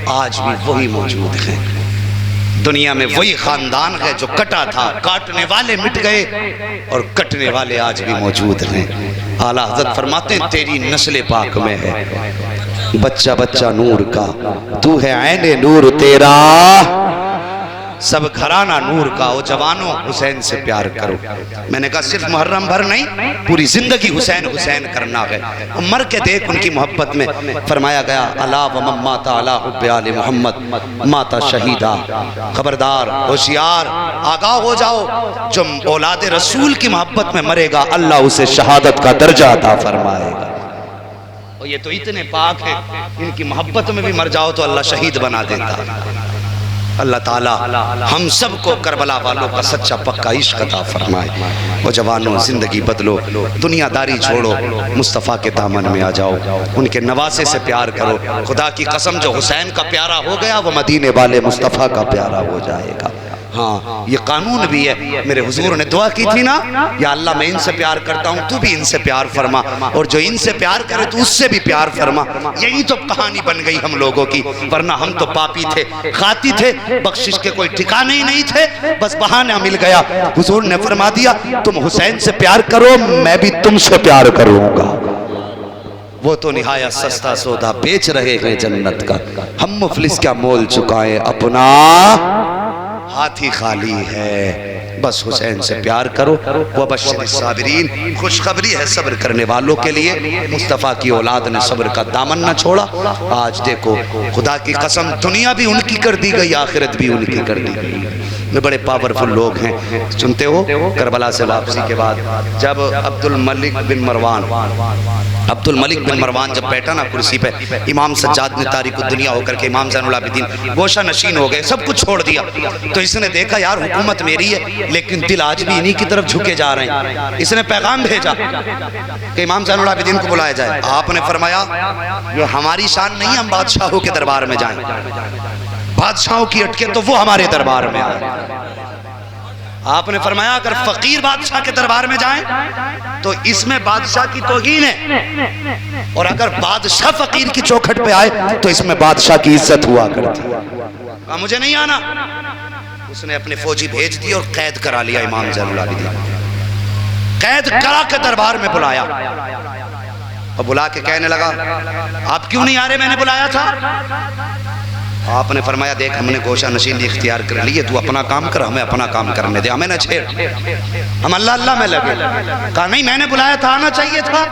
آج بھی وہی موجود ہیں۔ دنیا میں وہی خاندان ہے جو کٹا تھا، کاٹنے والے مٹ گئے اور کٹنے والے آج بھی موجود ہیں۔ اعلیٰ حضرت فرماتے ہیں تیری نسل پاک میں ہے بچہ بچہ نور کا، تو ہے عین نور تیرا، سب گھرانہ نور کا۔ او جوانوں حسین سے پیار کرو۔ میں نے کہا صرف محرم بھر نہیں، پوری زندگی حسین حسین کرنا ہے۔ مر کے دیکھ ان کی محبت میں، فرمایا گیا الا ومن مات علی حب آل محمد مات شہیدہ۔ خبردار ہوشیار آگاہ ہو جاؤ، جو اولاد رسول کی محبت میں مرے گا اللہ اسے شہادت کا درجہ عطا فرمائے گا۔ اور یہ تو اتنے پاک ہیں، ان کی محبت میں بھی مر جاؤ تو اللہ شہید بنا دیتا۔ اللہ تعالیٰ ہم سب کو کربلا والوں کا سچا پکا عشق عطا فرمائے۔ وہ جوانوں زندگی بدلو، دنیا داری چھوڑو، مصطفیٰ کے دامن میں آ جاؤ، ان کے نواسے سے پیار کرو۔ خدا کی قسم جو حسین کا پیارا ہو گیا وہ مدینے والے مصطفیٰ کا پیارا ہو جائے گا۔ ہاں یہ قانون بھی ہے، میرے حضور نے دعا کی تھی نا یا اللہ میں ان سے پیار کرتا ہوں تو بھی ان سے پیار فرما، اور جو ان سے پیار کرے تو اس سے بھی پیار فرما۔ یہی تو کہانی بن گئی ہم لوگوں کی، ورنہ ہم تو پاپی تھے، خاطی تھے، بخشش کے کوئی ٹھکانے ہی نہیں تھے، بس بہانہ مل گیا۔ حضور نے فرما دیا تم حسین سے پیار کرو میں بھی تم سے پیار کروں گا۔ وہ تو نہایت سستا سودا بیچ رہے ہیں جنت کا، ہم مفلس کیا مول چکائیں اپنا ہاتھ ہی خالی ہے۔ بس حسین سے پیار کرو۔ وبشر الصابرین، خوشخبری ہے صبر کرنے والوں کے لیے، مصطفیٰ کی اولاد نے صبر کا دامن نہ چھوڑا۔ آج دیکھو خدا کی قسم دنیا بھی ان کی کر دی گئی، آخرت بھی ان کی کر دی گئی۔ میں بڑے پاورفل لوگ ہیں، سنتے ہو کربلا سے واپسی کے بعد جب عبد الملک بن مروان جب بیٹھا نا کرسی پہ، امام سجاد نے تاریخ الدنیا ہو کر کے امام زین العابدین گوشہ نشین ہو گئے، سب کچھ چھوڑ دیا۔ تو اس نے دیکھا یار حکومت میری ہے لیکن دل آج بھی انہی کی طرف جھکے جا رہے ہیں۔ اس نے پیغام بھیجا کہ امام زین العابدین کو بلایا جائے۔ آپ نے فرمایا یہ ہماری شان نہیں ہم بادشاہوں کے دربار میں جائیں، بادشاہوں کی اٹکے تو وہ ہمارے دربار میں آئے۔ آپ نے فرمایا اگر فقیر بادشاہ کے دربار میں جائیں تو اس میں بادشاہ کی توہین ہے، اور اگر بادشاہ فقیر کی چوکھٹ پہ آئے تو اس میں بادشاہ کی عزت ہوا کرتی۔ کہا مجھے نہیں آنا۔ اس نے اپنے فوجی بھیج دی اور قید کرا لیا امام زین العابدین، قید کرا کے دربار میں بلایا، اور بلا کے کہنے لگا آپ کیوں نہیں آ رہے، میں نے بلایا تھا۔ آپ نے فرمایا دیکھ ہم نے گوشہ نشینی اختیار کر لی ہے، تو اپنا کام کر، ہمیں اپنا کام کرنے دے، ہمیں نہ چھیڑ، ہم اللہ اللہ میں لگے۔ کہا نہیں میں نے بلایا تھا، آنا چاہیے تھا۔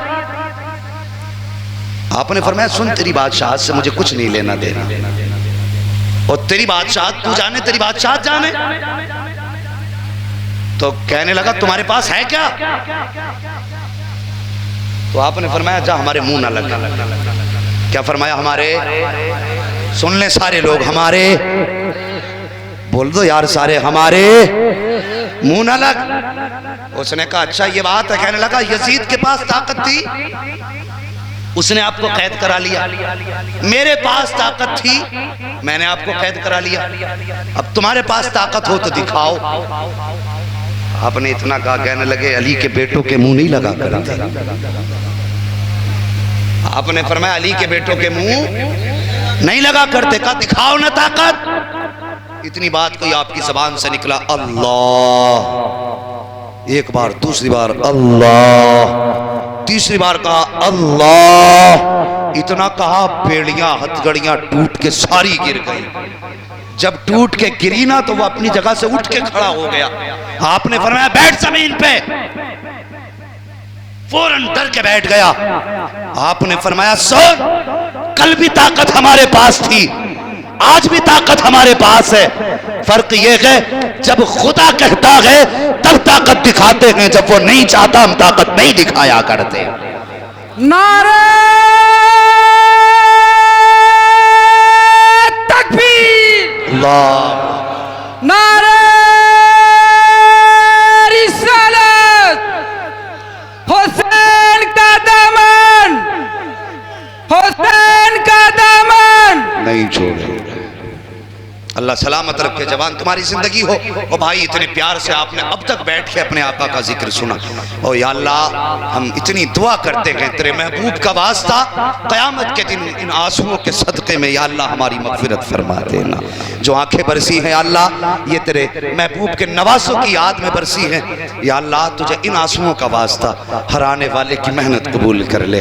آپ نے فرمایا سن تیری بادشاہت سے مجھے کچھ نہیں لینا دینا، اور تیری بادشاہت تو جانے، تیری بادشاہت جانے۔ تو کہنے لگا تمہارے پاس ہے کیا؟ تو آپ نے فرمایا جا ہمارے منہ نہ لگا۔ کیا فرمایا؟ ہمارے، سن لیں سارے لوگ، ہمارے، بول دو یار سارے، ہمارے منہ نہ لگ۔ اس نے کہا اچھا یہ بات ہے۔ کہنے لگا یزید کے پاس طاقت تھی، اس نے آپ کو قید کرا لیا، میرے پاس طاقت تھی، میں نے آپ کو قید کرا لیا، اب تمہارے پاس طاقت ہو تو دکھاؤ۔ آپ نے اتنا کہا، کہنے لگے علی کے بیٹوں کے منہ نہیں لگا کرتے۔ آپ نے فرمایا علی کے بیٹوں کے منہ نہیں لگا کرتے، کہا دکھاؤ نہ طاقت۔ اتنی بات کوئی آپ کی زبان سے نکلا اللہ، ایک بار، دوسری بار اللہ، تیسری بار کہا اللہ، اتنا کہا بیڑیاں ہتھگڑیاں ٹوٹ کے ساری گر گئی۔ جب ٹوٹ کے گری نا تو وہ اپنی جگہ سے اٹھ کے کھڑا ہو گیا۔ آپ نے فرمایا بیٹھ زمین پہ، فوراً ڈر کے بیٹھ گیا۔ آپ نے فرمایا سن، کل بھی طاقت ہمارے پاس تھی، آج بھی طاقت ہمارے پاس ہے، فرق یہ ہے جب خدا کہتا ہے تب طاقت دکھاتے ہیں، جب وہ نہیں چاہتا ہم طاقت نہیں دکھایا کرتے۔ نعرہ تکبیر، اللہ، نعرہ رسالت، حسین کا دامن، حسین کا دامن نہیں چھوڑے۔ اللہ سلامت رکھے جوان تمہاری زندگی ہو۔ اور بھائی اتنے پیار سے آپ نے اب تک بیٹھ کے اپنے آقا کا ذکر سنا، اور یا اللہ ہم اتنی دعا کرتے ہیں تیرے محبوب کا واسطہ، قیامت کے دن ان آنسوؤں کے صدقے میں یا اللہ ہماری مغفرت فرما دینا۔ جو آنکھیں برسی ہیں یا اللہ یہ تیرے محبوب کے نوازوں کی یاد میں برسی ہیں، یا اللہ تجھے ان آنسوؤں کا واسطہ ہر آنے والے کی محنت قبول کر لے،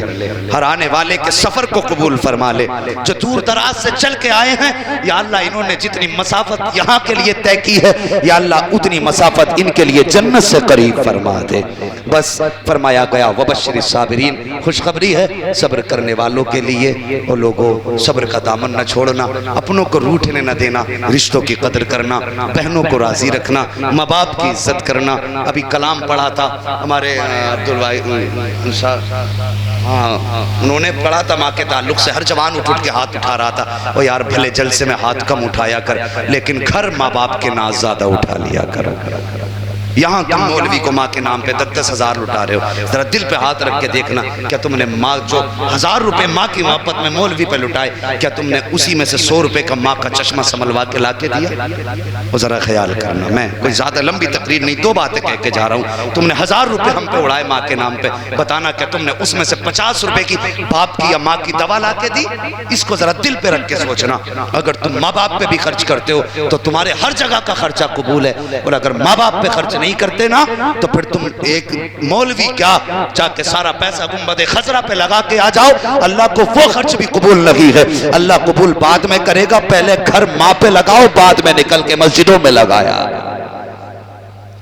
ہر آنے والے کے سفر کو قبول فرما لے۔ جو دور دراز سے چل کے آئے ہیں یا اللہ انہوں نے جتنی مسافت یہاں کے لیے طے کی ہے یا اللہ اتنی مسافت ان کے لیے جنت سے قریب فرما دے۔ بس فرمایا گیا وبشر الصابرین، خوشخبری ہے صبر کرنے والوں کے لیے۔ اور لوگوں صبر کا دامن نہ چھوڑنا، اپنوں کو روٹھنے نہ دینا، رشتوں کی قدر کرنا، بہنوں کو راضی رکھنا، ماں باپ کی عزت کرنا۔ ابھی کلام پڑھا تھا ہمارے عبدالواحد صاحب، انہوں نے پڑھا تھا ماں کے تعلق سے، ہر جوان اٹھ کے ہاتھ اٹھا رہا تھا، اور یار بھلے جلسے میں ہاتھ کم اٹھایا کر لیکن گھر ماں باپ کے ناز زیادہ اٹھا لیا کرو۔ یہاں تم مولوی کو ماں کے نام پہ 10-10 ہزار لٹا رہے ہو، ذرا دل پہ ہاتھ رکھ کے دیکھنا، کیا تم نے ماں جو 1000 روپے ماں کی محبت میں مولوی پہ لٹائے، کیا تم نے اسی میں سے 100 روپے کا ماں کا چشمہ سنبھلوا کے لا کے دیا؟ وہ ذرا خیال کرنا۔ میں کوئی زیادہ لمبی تقریر نہیں، 2 باتیں کہہ کے جا رہا ہوں۔ تم نے 1000 روپے ہم پہ اڑائے ماں کے نام پہ، بتانا کیا تم نے اس میں سے 50 روپے کی باپ کی یا ماں کی دوا لا کے دی؟ اس کو ذرا دل پہ رکھ کے سوچنا۔ اگر تم ماں باپ پہ بھی خرچ کرتے ہو تو تمہارے ہر جگہ کا خرچہ قبول ہے، اور اگر ماں باپ پہ خرچ نہیں کرتے نا تو پھر تم ایک مولوی کیا جا کے سارا پیسہ گنبد خضرا پہ لگا کے آ جاؤ، اللہ کو وہ خرچ بھی قبول نہیں ہے۔ اللہ قبول بعد میں کرے گا، پہلے گھر ماں پہ لگاؤ، بعد میں نکل کے مسجدوں میں لگایا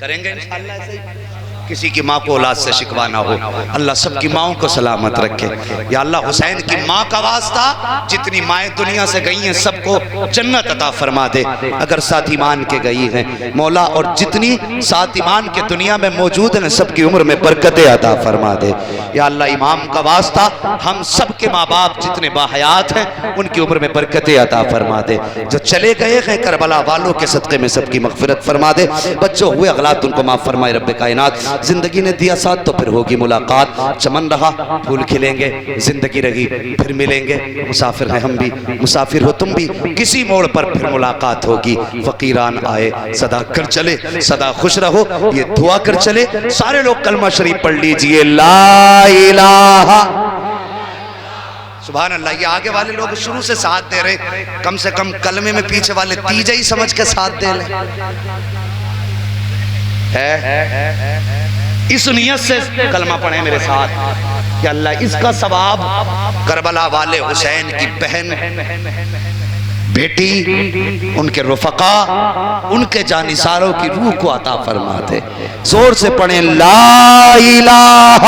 کریں گے انشاءاللہ ایسے ہی۔ کسی کی ماں کو اولاد سے شکوہ نہ ہو، اللہ سب کی ماں کو سلامت رکھے۔ یا اللہ حسین کی ماں کا واسطہ جتنی مائیں دنیا سے گئی ہیں سب کو جنت عطا فرما دے، اگر ساتھ ایمان کے گئی ہیں مولا، اور جتنی ساتھ ایمان کے دنیا میں موجود ہیں سب کی عمر میں برکتیں عطا فرما دے۔ یا اللہ امام کا واسطہ ہم سب کے ماں باپ جتنے باحیات ہیں ان کی عمر میں برکتیں عطا فرما دے، جو چلے گئے ہیں کربلا والوں کے صدقے میں سب کی مغفرت فرما دے، بچوں ہوئے اغلاط ان کو معاف فرمائے رب کائنات۔ زندگی نے دیا ساتھ تو پھر ہوگی ملاقات. چمن رہا پھول کھلیں گے, زندگی رہی پھر ملیں گے. مسافر ہیں ہم بھی, مسافر ہو تم بھی, کسی موڑ پر پھر ملاقات ہوگی. فقیران آئے صدا کر چلے, صدا خوش رہو یہ دعا کر چلے. سارے لوگ کلمہ شریف پڑھ لیجئے, لا الہ. سبحان اللہ. یہ آگے والے لوگ شروع سے ساتھ دے رہے, کم سے کم کلمے میں پیچھے والے تیجہ ہی سمجھ کے ساتھ دے لیں. اس نیت سے کلمہ پڑھیں میرے ساتھ کہ اللہ اس کا ثواب کربلا والے حسین کی بہن, بیٹی, ان کے رفقا, ان کے جانثاروں کی روح کو عطا فرما دے. زور سے پڑھیں لا الہ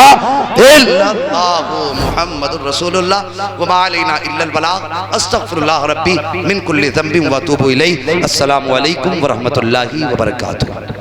الا اللہ محمد رسول اللہ وما علینا الا البلاغ. استغفر اللہ ربی من کل ذنب واتوب الیہ. السلام علیکم ورحمۃ اللہ وبرکاتہ.